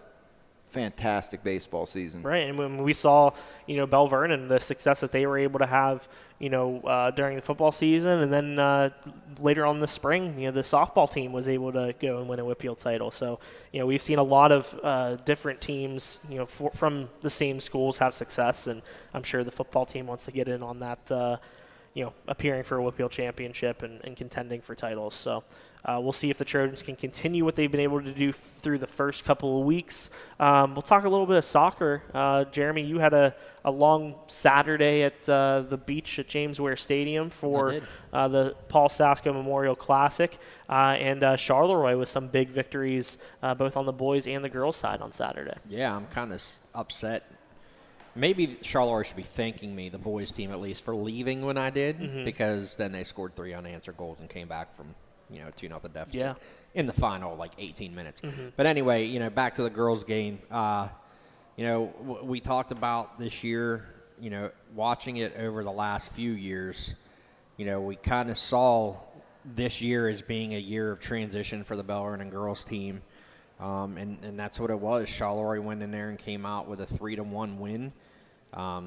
fantastic baseball season. Right, and when we saw Bell Vernon, the success that they were able to have during the football season, and then later on in the spring, the softball team was able to go and win a Whitfield title. So we've seen a lot of different teams from the same schools have success, and I'm sure the football team wants to get in on that. Appearing for a Whitfield championship and contending for titles. So we'll see if the Trojans can continue what they've been able to do through the first couple of weeks. We'll talk a little bit of soccer. Jeremy, you had a long Saturday at the beach at James Ware Stadium for the Paul Sasko Memorial Classic, and Charleroi with some big victories both on the boys and the girls side on Saturday. Yeah, I'm kind of upset. Maybe Charleroi should be thanking me, the boys team at least, for leaving when I did, because then they scored 3 unanswered goals and came back from 2-0 deficit in the final 18 minutes. But anyway, back to the girls game. We talked about this year, watching it over the last few years. We kind of saw this year as being a year of transition for the Bell Vernon girls team. And that's what it was. Charleroi went in there and came out with a 3-1 win.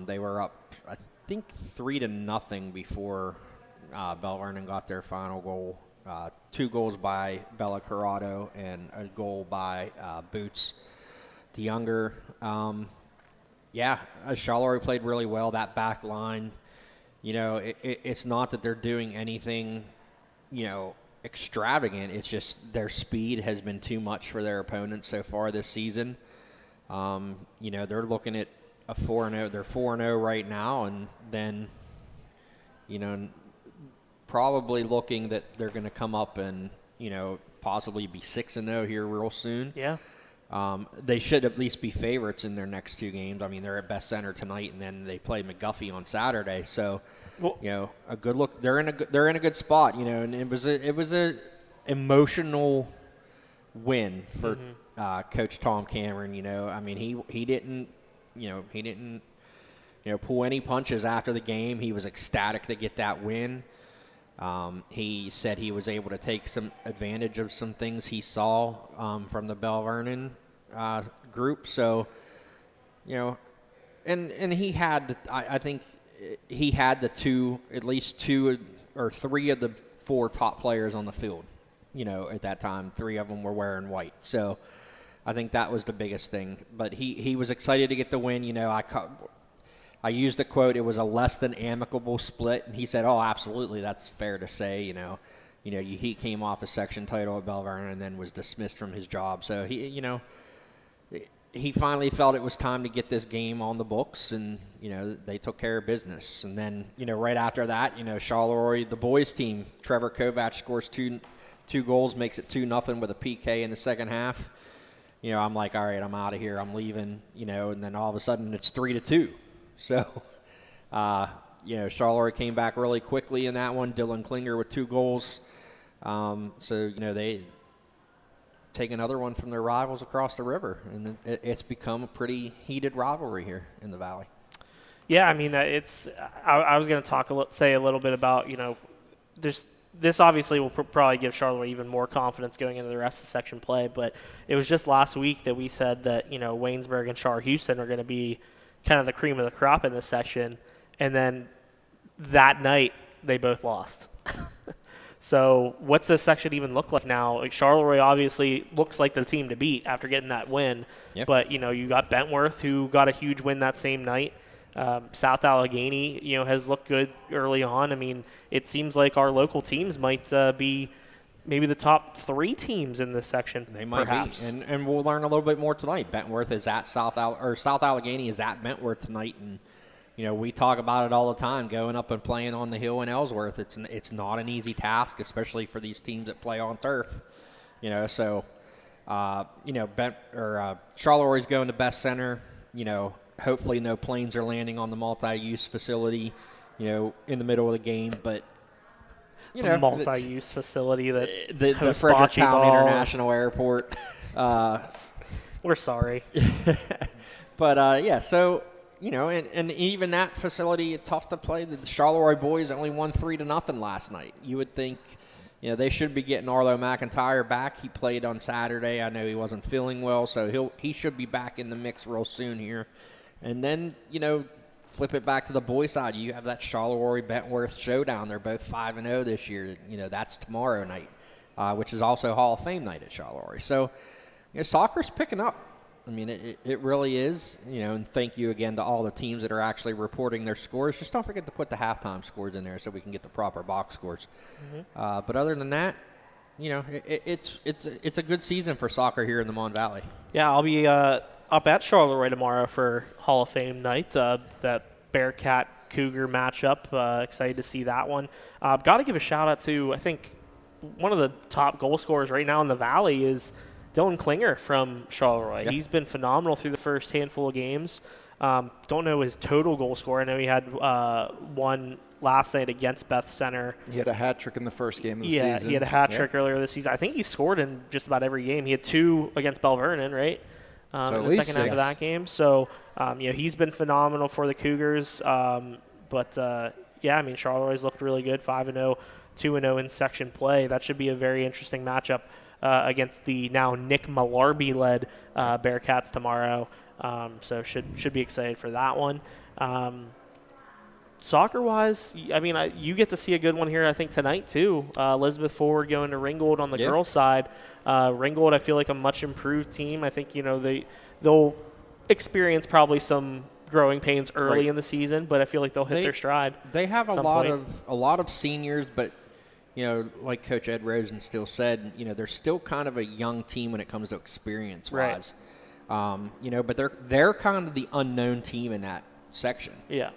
They were up, I think, 3-0 before Bell Vernon got their final goal. 2 goals by Bella Corrado and a goal by Boots the younger. Charleroi played really well. That back line, it's not that they're doing anything, extravagant. It's just their speed has been too much for their opponents so far this season. They're looking at a 4-0. They're 4-0 right now, and then, probably looking that they're going to come up and, possibly be 6-0 here real soon. Yeah. They should at least be favorites in their next 2 games. I mean, they're at Best Center tonight, and then they play McGuffey on Saturday. So, a good look. They're in a good spot. And it was a emotional win for Coach Tom Cameron. I mean, he didn't pull any punches after the game. He was ecstatic to get that win. He said he was able to take some advantage of some things he saw from the Bell Vernon group. So, and he had, I think he had at least two or three of the 4 top players on the field, at that time. 3 of them were wearing white. So I think that was the biggest thing. But he was excited to get the win. I used the quote, it was a less than amicable split. And he said, oh, absolutely, that's fair to say. He came off a section title at Belle Vernon and then was dismissed from his job. So he finally felt it was time to get this game on the books, and they took care of business. And then right after that, Charleroi, the boys team, Trevor Kovac scores two goals, makes it 2-0 with a PK in the second half. I'm like, all right, I'm out of here, I'm leaving. And then all of a sudden it's 3-2. So Charleroi came back really quickly in that one. Dylan Klinger with 2 goals. They take another one from their rivals across the river, and it's become a pretty heated rivalry here in the Valley. Yeah, I mean, I was going to say a little bit about, this obviously will probably give Charleroi even more confidence going into the rest of section play, but it was just last week that we said that, Waynesburg and Char Houston are going to be kind of the cream of the crop in this section, and then that night they both lost. So what's this section even look like now? Like, Charleroi obviously looks like the team to beat after getting that win. Yep. But, you got Bentworth, who got a huge win that same night. South Allegheny, has looked good early on. I mean, it seems like our local teams might be maybe the top 3 teams in this section. They might perhaps. be. And we'll learn a little bit more tonight. Bentworth is at South Allegheny is at Bentworth tonight, and we talk about it all the time, going up and playing on the hill in Ellsworth. It's not an easy task, especially for these teams that play on turf. Charleroi going to Best Center. Hopefully no planes are landing on the multi-use facility, in the middle of the game. But the multi-use facility that the hosts Fredericktown bocce ball. International Airport. We're sorry. But so. And even that facility, it's tough to play. The Charleroi boys only won 3-0 last night. You would think, they should be getting Arlo McIntyre back. He played on Saturday. I know he wasn't feeling well, so he should be back in the mix real soon here. And then, flip it back to the boys' side. You have that Charleroi-Bentworth showdown. They're both 5-0 this year. That's tomorrow night, which is also Hall of Fame night at Charleroi. So, soccer's picking up. I mean, it really is, and thank you again to all the teams that are actually reporting their scores. Just don't forget to put the halftime scores in there so we can get the proper box scores. Mm-hmm. But other than that, it's a good season for soccer here in the Mon Valley. Yeah, I'll be up at Charleroi tomorrow for Hall of Fame night, that Bearcat-Cougar matchup. Excited to see that one. Got to give a shout-out to, I think, one of the top goal scorers right now in the Valley is Dylan Klinger from Charleroi. Yep. He's been phenomenal through the first handful of games. Don't know his total goal score. I know he had one last night against Beth Center. He had a hat trick in the first game of the season. Yeah, he had a hat trick earlier this season. I think he scored in just about every game. He had 2 against Belle Vernon, right? In the second half of that game. So, he's been phenomenal for the Cougars. Charleroi looked really good, 5-0, 2-0 in section play. That should be a very interesting matchup against the now Nick Malarby-led Bearcats tomorrow. So should be excited for that one. Soccer-wise, you get to see a good one here, I think, tonight, too. Elizabeth Forward going to Ringgold on the girls' side. Ringgold, I feel like a much-improved team. I think, they'll experience probably some growing pains early in the season, but I feel like they'll hit their stride. They have a lot of seniors, but like Coach Ed Rosen still said, they're still kind of a young team when it comes to experience-wise. Right. But they're kind of the unknown team in that section. Yeah.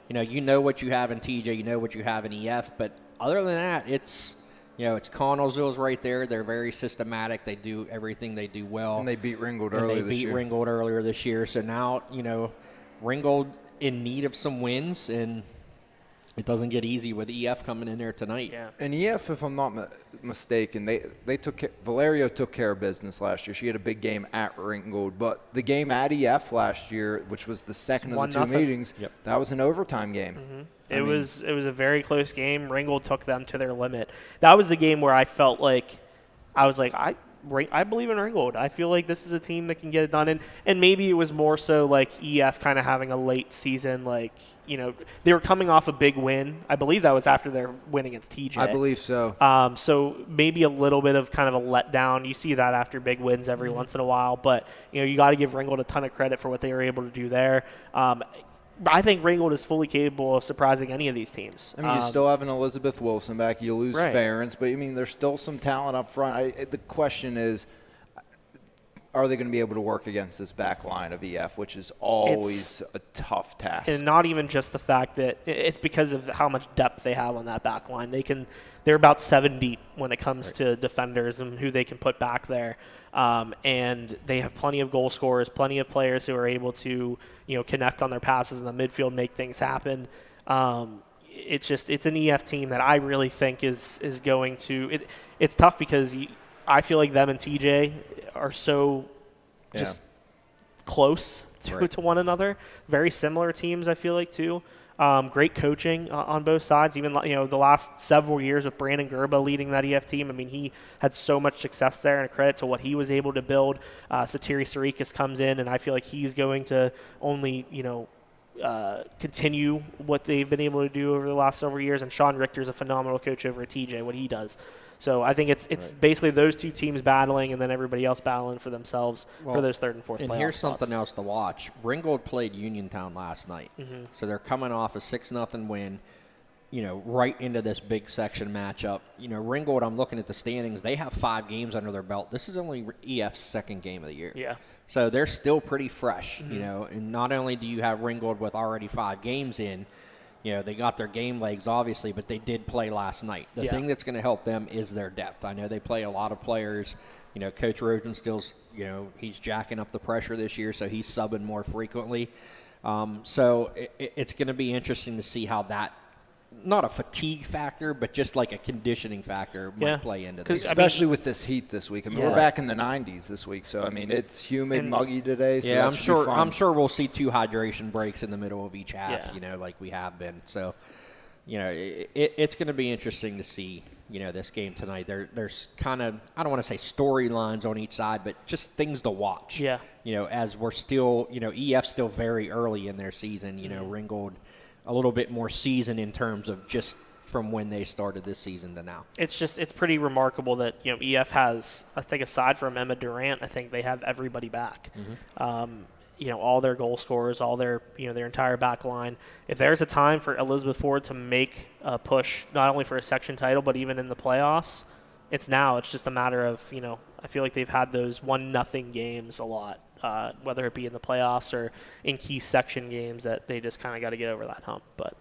What you have in TJ, what you have in EF, but other than that, it's Connellsville's right there. They're very systematic. They do everything they do well. And they beat Ringgold earlier this year. So now, Ringgold in need of some wins, and it doesn't get easy with EF coming in there tonight. Yeah. And EF, if I'm not mistaken, Valerio took care of business last year. She had a big game at Ringgold, but the game at EF last year, which was the second of the 2 meetings, that was an overtime game. Mm-hmm. It was a very close game. Ringgold took them to their limit. That was the game where I felt like I was like, I believe in Ringgold. I feel like this is a team that can get it done. And maybe it was more so like EF kind of having a late season, like, they were coming off a big win. I believe that was after their win against TJ. I believe so. So maybe a little bit of kind of a letdown. You see that after big wins every once in a while. But, you got to give Ringgold a ton of credit for what they were able to do there. I think Ringgold is fully capable of surprising any of these teams. I mean, you still have an Elizabeth Wilson back. You lose Right. Ferentz, but, there's still some talent up front. The question is, are they going to be able to work against this back line of EF, which is always a tough task. And not even just the fact that it's because of how much depth they have on that back line. They're about 7 deep when it comes to defenders and who they can put back there. And they have plenty of goal scorers, plenty of players who are able to, connect on their passes in the midfield, make things happen. It's an EF team that I really think is going to. It's tough because I feel like them and TJ are so just close to one another. Very similar teams, I feel like, too. Great coaching on both sides. Even the last several years with Brandon Gerba leading that EF team. I mean, he had so much success there, and a credit to what he was able to build. Satiri Sarikas comes in, and I feel like he's going to only continue what they've been able to do over the last several years. And Sean Richter's a phenomenal coach over at TJ, what he does. So I think it's basically those two teams battling, and then everybody else battling for themselves for those third and fourth playoff And here's spots. something else to watch. Ringgold played Uniontown last night. So they're coming off a 6-0 win, right into this big section matchup. Ringgold, I'm looking at the standings. They have 5 games under their belt. This is only EF's second game of the year. Yeah. So they're still pretty fresh, and not only do you have Ringgold with already 5 games in, they got their game legs, obviously, but they did play last night. The thing that's going to help them is their depth. I know they play a lot of players. Coach Rosenstill's, he's jacking up the pressure this year, so he's subbing more frequently. So it's going to be interesting to see how that, not a fatigue factor, but just like a conditioning factor might play into this. Especially with this heat this week. We're back in the 90s this week, so it's humid, muggy today. So yeah, that I'm sure we'll see 2 hydration breaks in the middle of each half. Like we have been. So, it's going to be interesting to see. This game tonight. There's kind of, I don't want to say storylines on each side, but just things to watch. Yeah. As we're still, EF still very early in their season. Ringgold a little bit more seasoned in terms of just from when they started this season to now. It's pretty remarkable that EF has, I think, aside from Emma Durant, I think they have everybody back. All their goal scorers, all their their entire back line. If there's a time for Elizabeth Ford to make a push, not only for a section title but even in the playoffs, it's now. It's just a matter of I feel like they've had those 1-0 games a lot. Whether it be in the playoffs or in key section games, that they just kind of got to get over that hump. But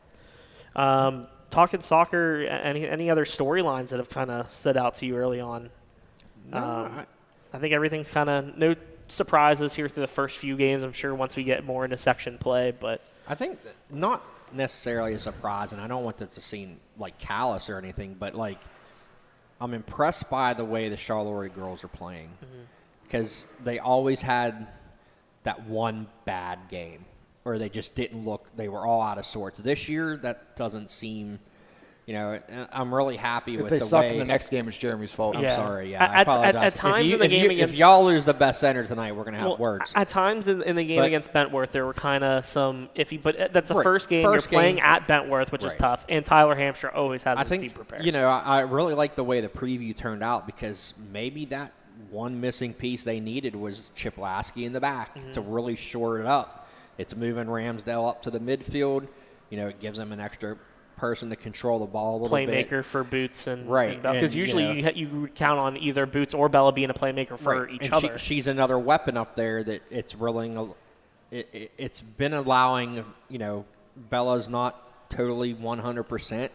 talking soccer, any other storylines that have kind of stood out to you early on? I think everything's kind of no surprises here through the first few games. I'm sure once we get more into section play, but I think not necessarily a surprise, and I don't want this to seem like callous or anything, but like I'm impressed by the way the Charleroi girls are playing. Because they always had that one bad game, or they just didn't look. They were all out of sorts. This year, that doesn't seem. I'm really happy with the way. If they suck in the next game, it's Jeremy's fault. I'm sorry. I apologize. At times in the game against, if y'all lose the best center tonight, we're gonna have words. At times in the game against Bentworth, there were kind of some iffy. But that's the first game you're playing at Bentworth, which is tough. And Tyler Hampshire always has his team prepared. I really like the way the preview turned out, because maybe that one missing piece they needed was Chip Lasky in the back to really shore it up. It's moving Ramsdale up to the midfield. It gives them an extra person to control the ball a little bit. Playmaker for Boots and And because usually you count on either Boots or Bella being a playmaker for each other. She's another weapon up there that it's really it's been allowing. Bella's not totally 100%.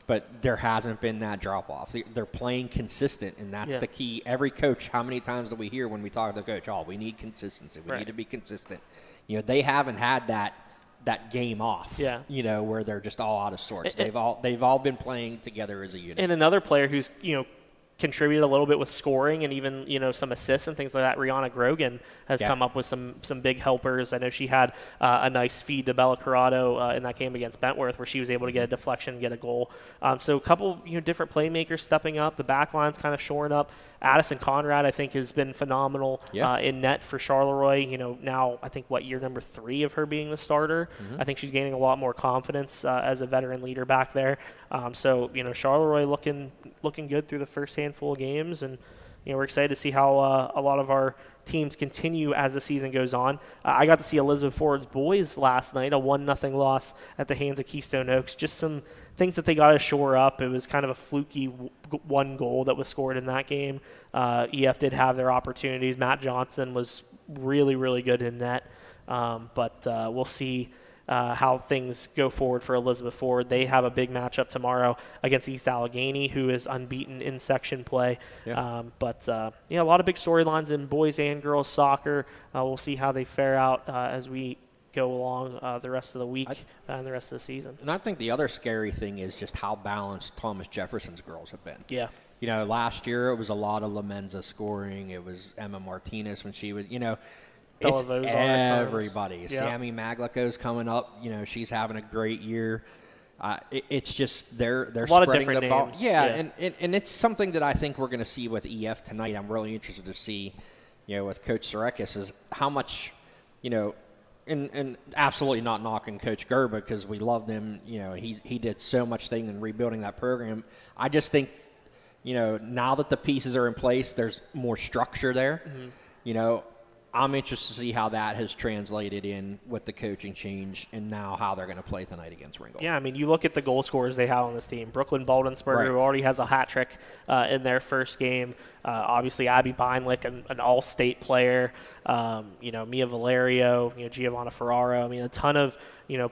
But there hasn't been that drop-off. They're playing consistent, and that's the key. Every coach, how many times do we hear when we talk to the coach, we need consistency. We need to be consistent. They haven't had that game off, where they're just all out of sorts. They've all been playing together as a unit. And another player who's, contributed a little bit with scoring and even, some assists and things like that. Rihanna Grogan has come up with some big helpers. I know she had a nice feed to Bella Corrado in that game against Bentworth where she was able to get a deflection and get a goal. So a couple, different playmakers stepping up. The back line's kind of shoring up. Addison Conrad, I think, has been phenomenal in net for Charleroi. Now I think year number 3 of her being the starter. I think she's gaining a lot more confidence as a veteran leader back there. So Charleroi looking good through the first handful of games, and we're excited to see how a lot of our teams continue as the season goes on. I got to see Elizabeth Ford's boys last night, a 1-0 loss at the hands of Keystone Oaks. Just some things that they got to shore up. It was kind of a fluky one goal that was scored in that game. EF did have their opportunities. Matt Johnson was really, really good in net, but we'll see how things go forward for Elizabeth Ford. They have a big matchup tomorrow against East Allegheny, who is unbeaten in section play. But a lot of big storylines in boys and girls soccer. We'll see how they fare out as we go along the rest of the week and the rest of the season. And I think the other scary thing is just how balanced Thomas Jefferson's girls have been. Yeah. Last year it was a lot of Lamenza scoring. It was Emma Martinez when she was, Bella it's Vozar everybody. Yeah. Sammy Maglico's coming up. She's having a great year. It's just they're a lot of spreading different the ball. names. Yeah. And it's something that I think we're going to see with EF tonight. I'm really interested to see, with Coach Sarekis is how much, and absolutely not knocking Coach Gerba because we loved him. He did so much thing in rebuilding that program. I just think, now that the pieces are in place, there's more structure there. I'm interested to see how that has translated in with the coaching change and now how they're going to play tonight against Ringgold. Yeah, you look at the goal scorers they have on this team. Brooklyn Baldensberger, who already has a hat trick in their first game. Obviously, Abby Beinlich, an all-state player. Mia Valerio, Giovanna Ferraro. A ton of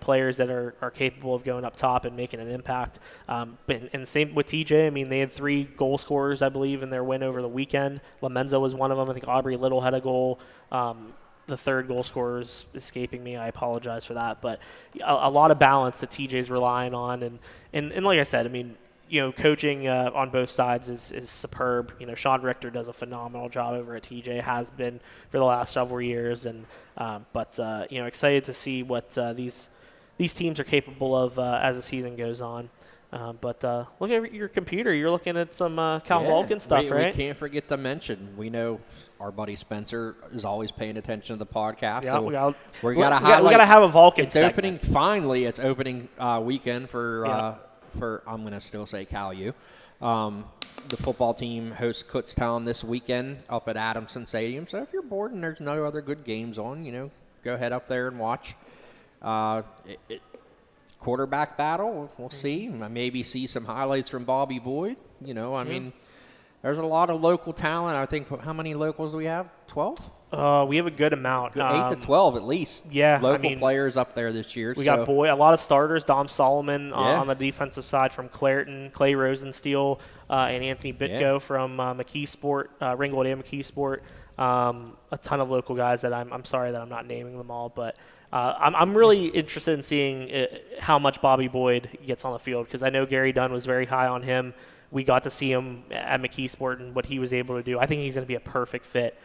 players that are capable of going up top and making an impact. And same with TJ. They had 3 goal scorers, I believe, in their win over the weekend. Lamenza was one of them. I think Aubrey Little had a goal. The third goal scorer is escaping me. I apologize for that. But a lot of balance that TJ's relying on. And like I said, coaching on both sides is superb. Sean Richter does a phenomenal job over at TJ, has been for the last several years. And but excited to see what these teams are capable of as the season goes on. But look at your computer. You're looking at some Cal Vulcan stuff, right? We can't forget to mention. We know our buddy Spencer is always paying attention to the podcast. Yeah, so we gotta highlight. We gotta have a Vulcan. It's segment. opening. Finally, it's opening weekend for I'm gonna still say Cal U. The football team hosts Kutztown this weekend up at Adamson Stadium. So if you're bored and there's no other good games on, go head up there and watch. Quarterback battle, we'll see. Maybe see some highlights from Bobby Boyd. There's a lot of local talent. I think, how many locals do we have? 12? We have a good amount. 8 to 12 at least. Yeah. Local players up there this year. We got a lot of starters. Dom Solomon on the defensive side from Clareton, Clay Rosensteel, and Anthony Bitko from McKeesport, Ringgold and McKeesport. A ton of local guys that I'm sorry that I'm not naming them all, but I'm really interested in seeing how much Bobby Boyd gets on the field because I know Gary Dunn was very high on him. We got to see him at McKeesport and what he was able to do. I think he's going to be a perfect fit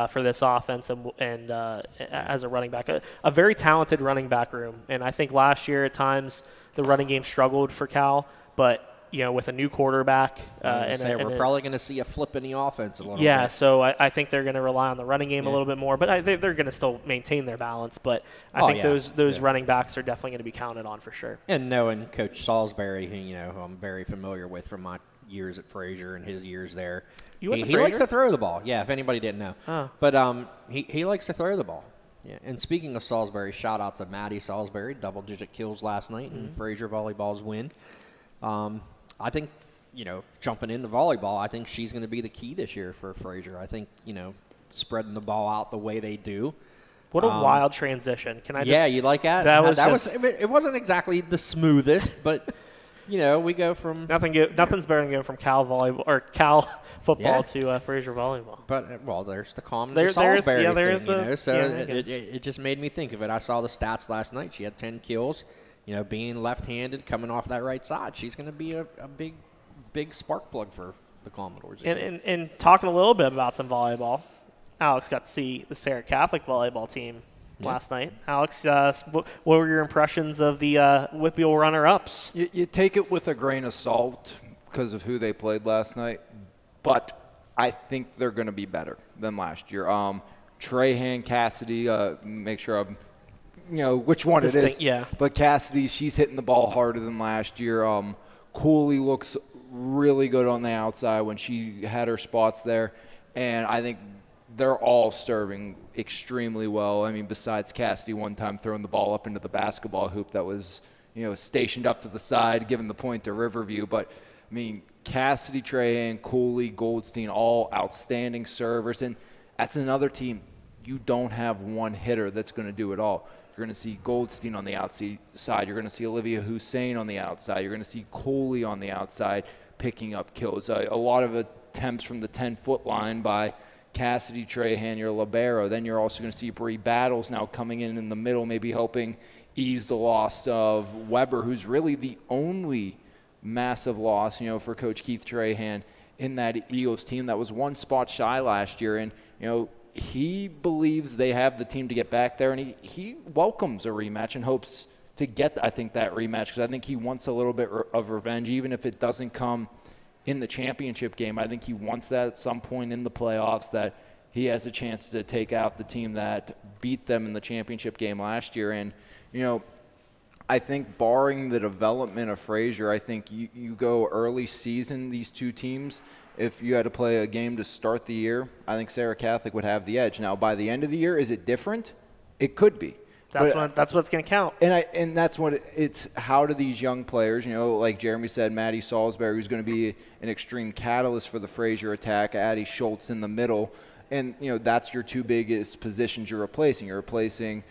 for this offense and as a running back. A very talented running back room. And I think last year at times the running game struggled for Cal, but with a new quarterback. We're probably going to see a flip in the offense a little bit. Yeah, so I think they're going to rely on the running game a little bit more, but I think they're going to still maintain their balance. But I think those running backs are definitely going to be counted on for sure. And knowing Coach Salisbury, who I'm very familiar with from my years at Fraser and his years there, he likes to throw the ball. Yeah, if anybody didn't know. Oh. But he likes to throw the ball. Yeah. And speaking of Salisbury, shout out to Maddie Salisbury, double-digit kills last night in Fraser Volleyball's win. I think, jumping into volleyball, I think she's going to be the key this year for Fraser. I think, spreading the ball out the way they do. What a wild transition. Can I just... Yeah, you like that? It wasn't exactly the smoothest, but, we go from... Nothing's better than going from Cal volleyball or Cal football to Fraser volleyball. But, there's the Salisbury thing, so okay. it just made me think of it. I saw the stats last night. She had 10 kills. Being left-handed, coming off that right side, she's going to be a big spark plug for the Commodores. And talking a little bit about some volleyball, Alex got to see the Sarah Catholic volleyball team last night. Alex, what were your impressions of the Whitfield runner-ups? You take it with a grain of salt because of who they played last night, but I think they're going to be better than last year. Trahan, Cassidy, make sure I'm, which one it is. Yeah. But Cassidy, she's hitting the ball harder than last year. Cooley looks really good on the outside when she had her spots there, and I think they're all serving extremely well. I mean, besides Cassidy one time throwing the ball up into the basketball hoop that was, stationed up to the side, giving the point to Riverview. But, I mean, Cassidy, Trahan, Cooley, Goldstein, all outstanding servers. And that's another team. You don't have one hitter that's going to do it all. You're going to see Goldstein on the outside. You're going to see Olivia Hussein on the outside. You're going to see Cooley on the outside picking up kills. A lot of attempts from the 10-foot line by Cassidy, Trahan, your libero. Then you're also going to see Bree Battles now coming in the middle, maybe helping ease the loss of Weber, who's really the only massive loss, for Coach Keith Trahan in that Eagles team that was one spot shy last year. And, he believes they have the team to get back there, and he welcomes a rematch and hopes to get, I think, that rematch, because I think he wants a little bit of revenge, even if it doesn't come in the championship game. I think he wants that at some point in the playoffs, that he has a chance to take out the team that beat them in the championship game last year. And, I think barring the development of Frazier, I think you go early season, these two teams, if you had to play a game to start the year, I think Sarah Catholic would have the edge. Now, by the end of the year, is it different? It could be. That's what's going to count. And that's what it's how do these young players, like Jeremy said, Maddie Salisbury, who's going to be an extreme catalyst for the Frazier attack, Addie Schultz in the middle. And, that's your two biggest positions you're replacing. You're replacing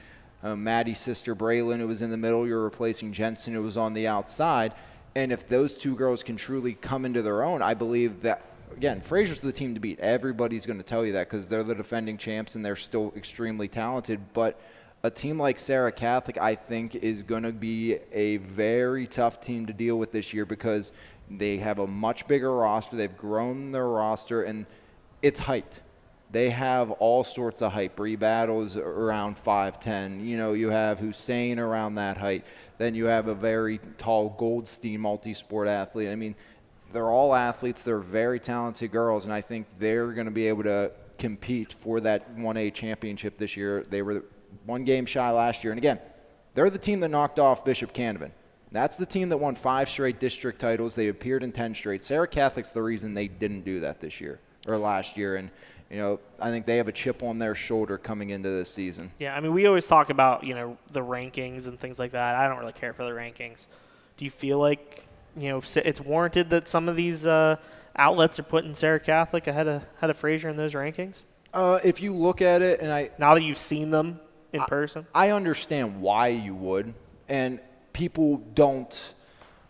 Maddie's sister Braylon, who was in the middle. You're replacing Jensen, who was on the outside. And if those two girls can truly come into their own, I believe that, again, Frazier's the team to beat. Everybody's going to tell you that because they're the defending champs and they're still extremely talented. But a team like Sarah Catholic, I think, is going to be a very tough team to deal with this year because they have a much bigger roster. They've grown their roster, and it's height. They have all sorts of height. Bree Battles around 5'10". You have Hussein around that height. Then you have a very tall Goldstein multi-sport athlete. I mean, they're all athletes. They're very talented girls, and I think they're going to be able to compete for that 1A championship this year. They were one game shy last year. And again, they're the team that knocked off Bishop Canevin. That's the team that won 5 straight district titles. They appeared in 10 straight. Sarah Catholic's the reason they didn't do that this year or last year. And, I think they have a chip on their shoulder coming into this season. Yeah, I mean, we always talk about, the rankings and things like that. I don't really care for the rankings. Do you feel like, it's warranted that some of these outlets are putting Sarah Catholic ahead of Frazier in those rankings? If you look at it, and now that you've seen them in person, I understand why you would, and people don't.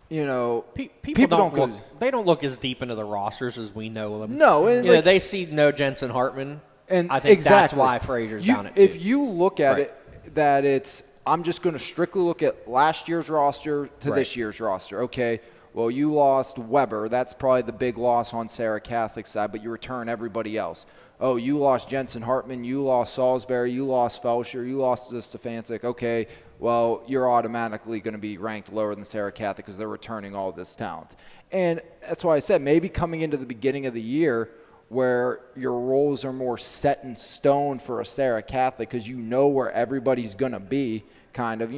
People don't look. They don't look as deep into the rosters as we know them. No, and they see no Jensen Hartman, and I think exactly. that's why Frazier's down it too. If you look at it, that it's. I'm just going to strictly look at last year's roster to this year's roster. Okay, well, you lost Weber. That's probably the big loss on Sarah Catholic's side, but you return everybody else. Oh, you lost Jensen Hartman. You lost Salisbury. You lost Felsher. You lost Stefancic. Okay, well, you're automatically going to be ranked lower than Sarah Catholic because they're returning all this talent. And that's why I said maybe coming into the beginning of the year where your roles are more set in stone for a Sarah Catholic because you know where everybody's going to be, kind of,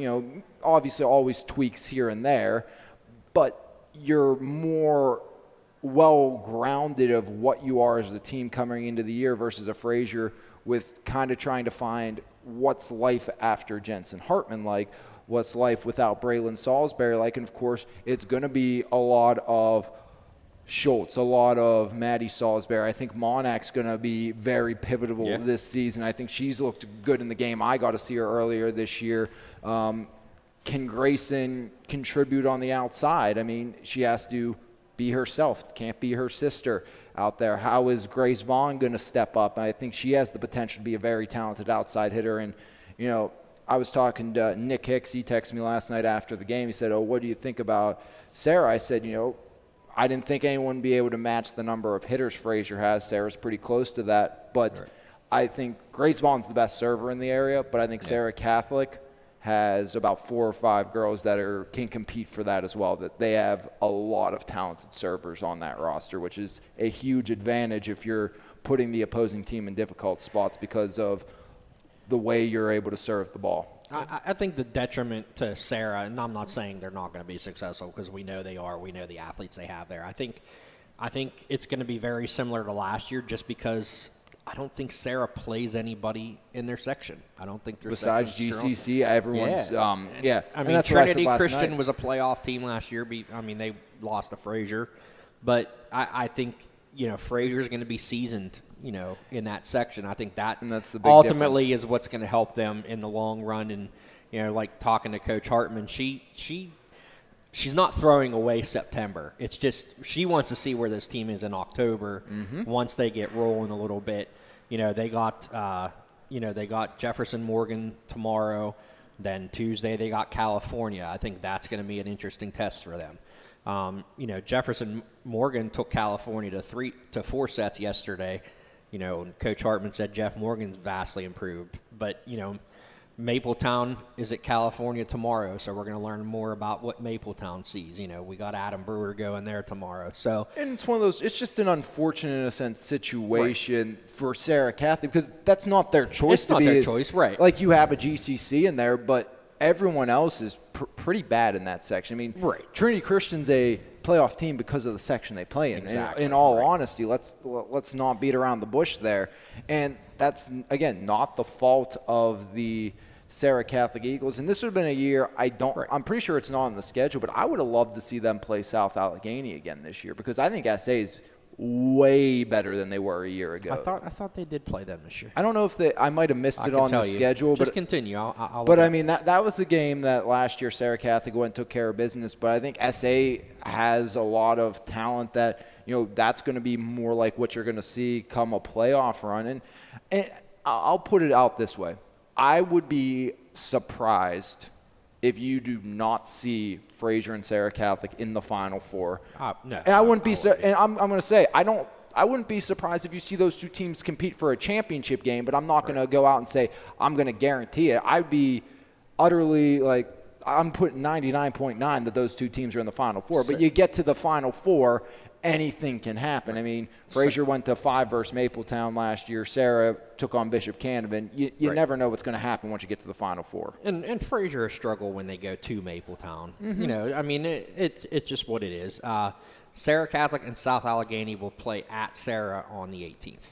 obviously always tweaks here and there, but you're more well-grounded of what you are as a team coming into the year versus a Frazier with kind of trying to find what's life after Jensen Hartman like, what's life without Braylon Salisbury like, and of course it's going to be a lot of Schultz, a lot of Maddie Salisbury. I think Monak's going to be very pivotal this season. I think she's looked good in the game. I got to see her earlier this year. Can Grayson contribute on the outside? I mean, she has to be herself, can't be her sister out there. How is Grace Vaughn going to step up? I think she has the potential to be a very talented outside hitter. And, I was talking to Nick Hicks. He texted me last night after the game. He said, what do you think about Sarah? I said, I didn't think anyone would be able to match the number of hitters Fraser has. Sarah's pretty close to that. But I think Grace Vaughn's the best server in the area, but I think Sarah Catholic has about 4 or 5 girls that can compete for that as well. That they have a lot of talented servers on that roster, which is a huge advantage if you're putting the opposing team in difficult spots because of the way you're able to serve the ball. I think the detriment to Sarah, and I'm not saying they're not going to be successful because we know they are. We know the athletes they have there. I think it's going to be very similar to last year just because I don't think Sarah plays anybody in their section. I don't think their besides GCC, everyone's I mean, Trinity Christian was a playoff team last year. They lost to Fraser, but I think Fraser's going to be seasoned. In that section, I think that's the big ultimately difference. Is what's going to help them in the long run. And like talking to Coach Hartman, she's not throwing away September. It's just she wants to see where this team is in October. Once they get rolling a little bit. They got Jefferson Morgan tomorrow. Then Tuesday they got California. I think that's going to be an interesting test for them. Jefferson Morgan took California to 4 sets yesterday. Coach Hartman said Jeff Morgan's vastly improved. But, Mapletown is at California tomorrow, so we're going to learn more about what Mapletown sees. We got Adam Brewer going there tomorrow. And it's one of those – it's just an unfortunate, in a sense, situation for Sarah Catholic because that's not their choice. It's not their choice, right. Like you have a GCC in there, but everyone else is pretty bad in that section. I mean, Trinity Christian's a playoff team because of the section they play in. Exactly. In all honesty, let's not beat around the bush there. And that's, again, not the fault of the Sarah Catholic Eagles. And this would have been a year I'm pretty sure it's not on the schedule, but I would have loved to see them play South Allegheny again this year because I think SA is way better than they were a year ago. I thought they did play them this year. I don't know if I might have missed it on the schedule. Just continue. I'll but I mean, that was a game that last year Sarah Catholic went and took care of business. But I think SA has a lot of talent that, that's going to be more like what you're going to see come a playoff run. And I'll put it out this way. I would be surprised if you do not see Fraser and Sarah Catholic in the Final Four. No, and I wouldn't be and I'm going to say I wouldn't be surprised if you see those two teams compete for a championship game, but I'm not going to go out and say I'm going to guarantee it. I'd be utterly I'm putting 99.9 that those two teams are in the Final Four. But you get to the Final Four, anything can happen. I mean, Fraser went to 5 versus Mapletown last year. Sarah took on Bishop Canevin. You never know what's going to happen once you get to the Final Four. And Fraser struggle when they go to Mapletown. It's just what it is. Sarah Catholic and South Allegheny will play at Sarah on the 18th.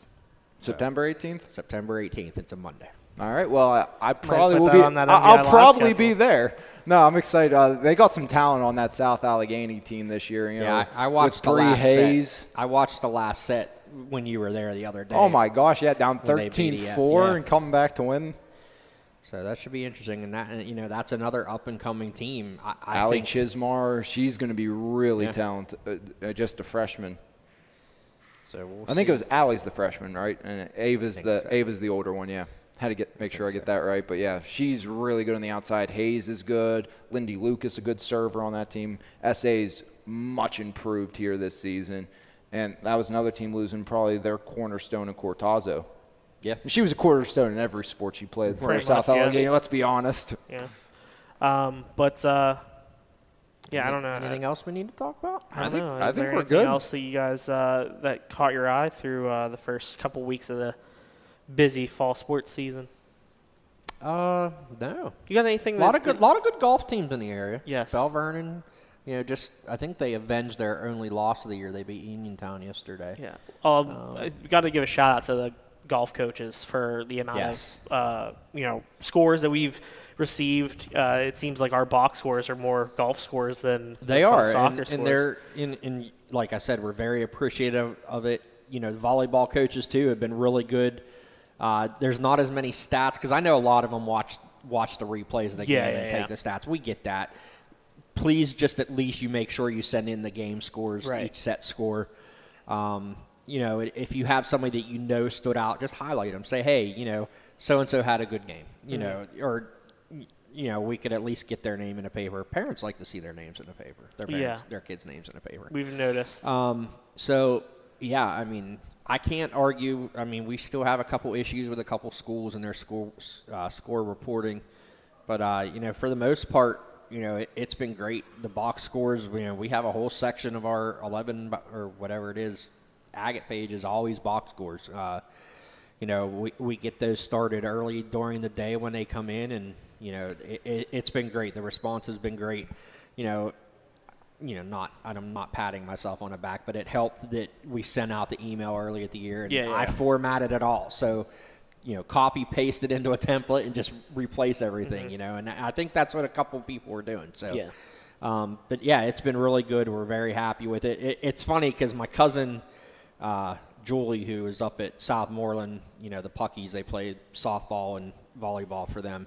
September 18th? September 18th. It's a Monday. All right. Well, I probably will be. I'll probably be there. No, I'm excited. They got some talent on that South Allegheny team this year. I watched the last set. I watched the last set when you were there the other day. Oh my gosh! Yeah, down 13-4 and coming back to win. So that should be interesting, and that's another up and coming team. I think Chismar, she's going to be really talented. Just a freshman. So I think it was Allie's the freshman, right? And Ava's the older one. Yeah. Had to make sure I get that right. But, yeah, she's really good on the outside. Hayes is good. Lindy Lucas, a good server on that team. SA's much improved here this season. And that was another team losing probably their cornerstone in Cortazzo. Yeah. And she was a cornerstone in every sport she played for South Allegheny, let's be honest. Yeah. I don't know. Anything else we need to talk about? I think we're good. Anything else that you guys that caught your eye through the first couple weeks of the busy fall sports season? No. You got anything? A lot of good golf teams in the area. Yes. Bell Vernon. I think they avenged their only loss of the year. They beat Uniontown yesterday. Yeah. Got to give a shout out to the golf coaches for the amount of scores that we've received. It seems like our box scores are more golf scores than they are. Soccer scores. And they're in like I said, we're very appreciative of it. The volleyball coaches too have been really good. There's not as many stats because I know a lot of them watch the replays of the game and take the stats. We get that. Please just at least you make sure you send in the game scores, each set score. If you have somebody that stood out, just highlight them. Say, hey, so-and-so had a good game, or we could at least get their name in the paper. Parents like to see their names in the paper. Their kids' names in the paper. We've noticed. So, yeah, I mean, I can't argue. I mean, we still have a couple issues with a couple schools and their score reporting. But, for the most part, it's been great. The box scores, we have a whole section of our 11 or whatever it is, agate page is always box scores. We get those started early during the day when they come in, and, it's been great. The response has been great. I'm not patting myself on the back, but it helped that we sent out the email early at the year, and I formatted it all. So, copy, paste it into a template and just replace everything, and I think that's what a couple people were doing. So, but yeah, it's been really good. We're very happy with it. It's funny because my cousin, Julie, who is up at Southmoreland, the Puckies, they played softball and volleyball for them.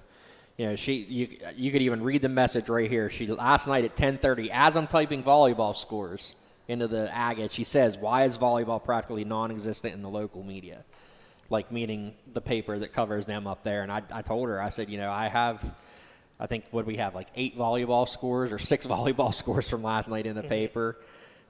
You could even read the message right here. She last night at 10:30, as I'm typing volleyball scores into the agate, she says, "Why is volleyball practically non-existent in the local media?" Like, meaning the paper that covers them up there. And I told her, I said, I think, what we have, like 8 volleyball scores or 6 volleyball scores from last night in the paper.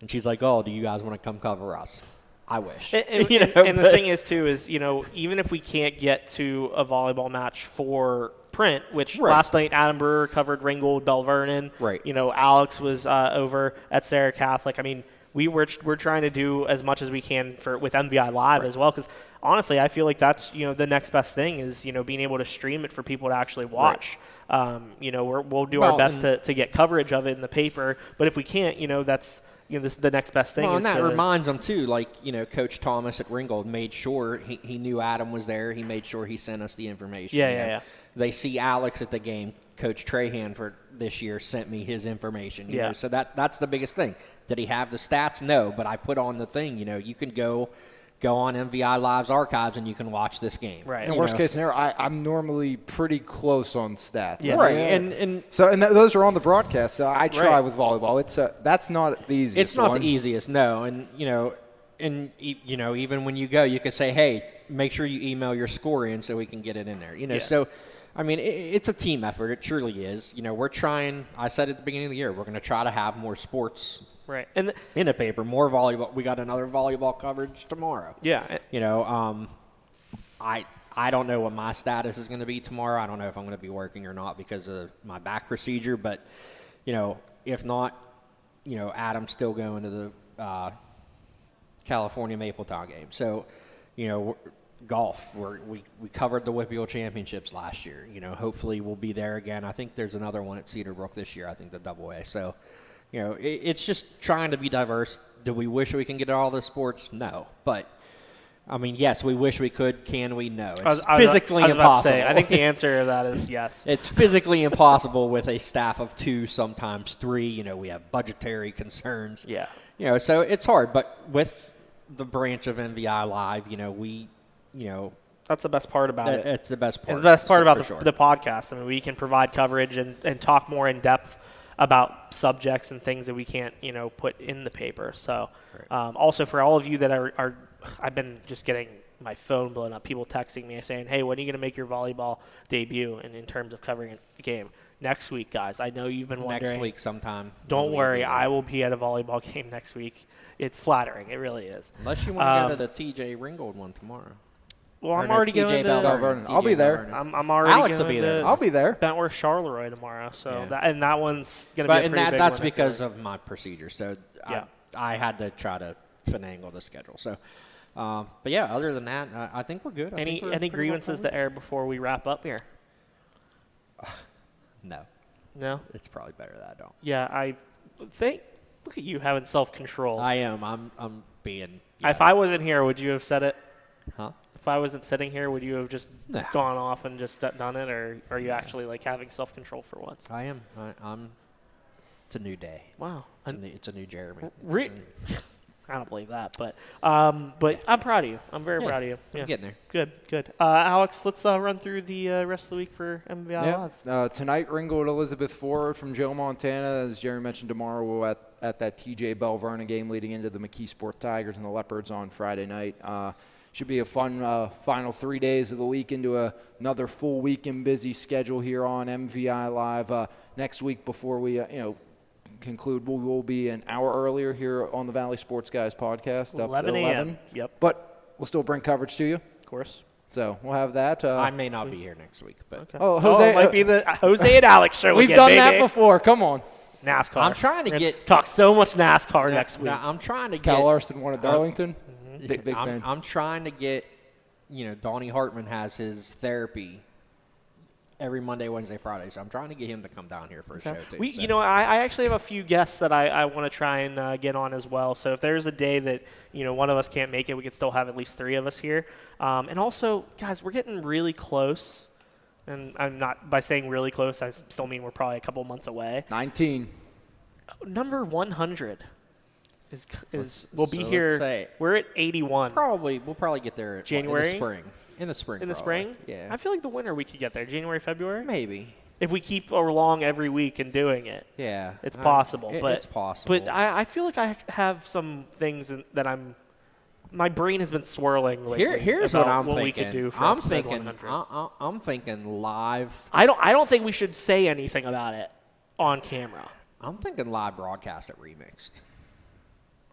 And she's like, "Oh, do you guys want to come cover us?" I wish. And the thing is, too, is, even if we can't get to a volleyball match for print, which last night Adam Brewer covered Ringgold, Bell Vernon. Right. Alex was over at Sarah Catholic. I mean, we're trying to do as much as we can with MVI Live as well, because honestly, I feel like that's the next best thing is being able to stream it for people to actually watch. Right. We'll do our best to get coverage of it in the paper, but if we can't, that's this is the next best thing. Well, and that reminds them too, like Coach Thomas at Ringgold made sure he knew Adam was there. He made sure he sent us the information. Yeah. They see Alex at the game. Coach Trahan for this year sent me his information. You know? So that's the biggest thing. Did he have the stats? No, but I put on the thing. You can go on MVI Live's archives and you can watch this game. Right. In worst case scenario, I'm normally pretty close on stats. Yeah. Right. And those are on the broadcast. So I try with volleyball. That's not the easiest. It's not the easiest. No. And even when you go, you can say, "Hey, make sure you email your score in so we can get it in there." So. I mean, it's a team effort. It truly is. We're trying. I said at the beginning of the year, we're going to try to have more sports in the paper, more volleyball. We got another volleyball coverage tomorrow. Yeah. I don't know what my status is going to be tomorrow. I don't know if I'm going to be working or not because of my back procedure. But, if not, Adam's still going to the California Mapletown game. So, golf. We covered the Whitfield Championships last year. Hopefully we'll be there again. I think there's another one at Cedar Brook this year. I think the AA. So, it's just trying to be diverse. Do we wish we can get all the sports? No. But, I mean, yes, we wish we could. Can we? No. It's physically impossible. I think the answer to that is yes. It's physically impossible with a staff of 2, sometimes 3. We have budgetary concerns. Yeah. So it's hard. But with the branch of MVI Live, that's the best part about it. It's the best part. And the best part about the podcast. I mean, we can provide coverage and talk more in depth about subjects and things that we can't, put in the paper. So, also for all of you that are, I've been just getting my phone blown up. People texting me saying, "Hey, when are you going to make your volleyball debut?" And in terms of covering a game next week, guys. I know you've been wondering. Next week sometime. Don't worry, I will be at a volleyball game next week. It's flattering. It really is. Unless you want to go to the TJ Ringgold one tomorrow. Well, I'm already going to Bell Vernon. I'll be there. I'm already Alex going will be there. I'll be there. Bentworth Charleroi tomorrow. So that one's going to be a pretty big that's one, because of my procedure. So I had to try to finagle the schedule. So, but yeah, other than that, I think we're good. Any grievances to air before we wrap up here? No. It's probably better that I don't. Yeah, I think. Look at you having self-control. I am. I'm being. If I wasn't here, would you have said it? Huh? If I wasn't sitting here, would you have just gone off and just done it, or are you actually having self-control for once? I am. I'm. It's a new day. Wow. It's a new Jeremy. I don't believe that, but I'm proud of you. I'm very proud of you. I'm getting there. Good. Alex, let's run through the rest of the week for MVI Live. Tonight, Ringgold Elizabeth Ford from Joe Montana. As Jeremy mentioned, tomorrow we're at that TJ Bell Vernon game leading into the McKee Sport Tigers and the Leopards on Friday night. should be a fun final 3 days of the week into another full weekend busy schedule here on MVI Live. Next week before we conclude, we will be an hour earlier here on the Valley Sports Guys podcast. 11 a.m. Yep. But we'll still bring coverage to you. Of course. So we'll have that. I may not be here next week, but Okay. Oh, Jose, it might be the Jose and Alex show we've again, done baby. that before. Come on. NASCAR. I'm trying to We're gonna get- talk so much NASCAR next week. Now, I'm trying to Cal get. Larson won at Darlington. Big fan. I'm trying to get. Donnie Hartman has his therapy every Monday, Wednesday, Friday. So I'm trying to get him to come down here for a show too. so. I actually have a few guests that I want to try and get on as well. So if there's a day that, one of us can't make it, we could still have at least 3 of us here. And also, guys, we're getting really close. And I'm not, by saying really close, I still mean we're probably a couple months away. 19. Number 100 we'll be so here. let's say- We're at 81. We'll probably get there January? in the spring. In the spring. In the probably. spring? Yeah. I feel like the winter we could get there. January, February? Maybe. If we keep along every week and doing it. Yeah. It's possible. It's possible. But I feel like I have some things that my brain has been swirling lately. Here's about what I'm we thinking. could do for I'm episode thinking. 100. I'm thinking live. I don't think we should say anything about it on camera. I'm thinking live broadcast at Remixed.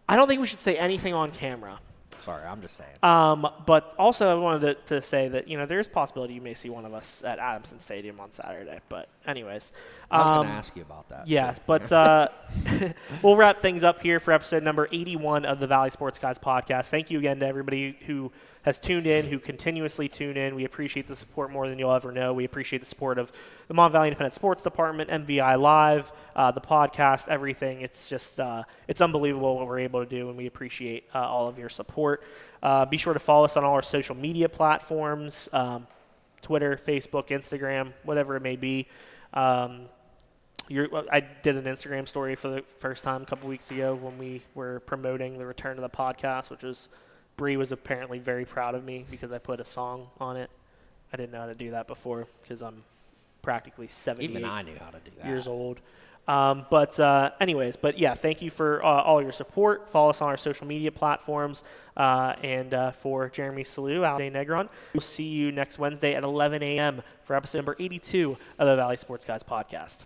I don't think we should say anything on camera. Sorry, I'm just saying. But also, I wanted to say that there is a possibility you may see one of us at Adamson Stadium on Saturday. But anyways, I was going to ask you about that. yeah. But we'll wrap things up here for episode number 81 of the Valley Sports Guys podcast. Thank you again to everybody who has tuned in, who continuously tune in. We appreciate the support more than you'll ever know. We appreciate the support of the Mon Valley Independent Sports Department, MVI Live, the podcast, everything. It's just it's unbelievable what we're able to do, and we appreciate all of your support. Be sure to follow us on all our social media platforms, Twitter, Facebook, Instagram, whatever it may be. I did an Instagram story for the first time a couple weeks ago when we were promoting the return of the podcast, which was Bree was apparently very proud of me because I put a song on it. I didn't know how to do that before because I'm practically 78 Even I knew how to do that. years old. Anyways, yeah, thank you for all your support. Follow us on our social media platforms. And for Jeremy Salou, Al Negron, we'll see you next Wednesday at 11 a.m. for episode number 82 of the Valley Sports Guys podcast.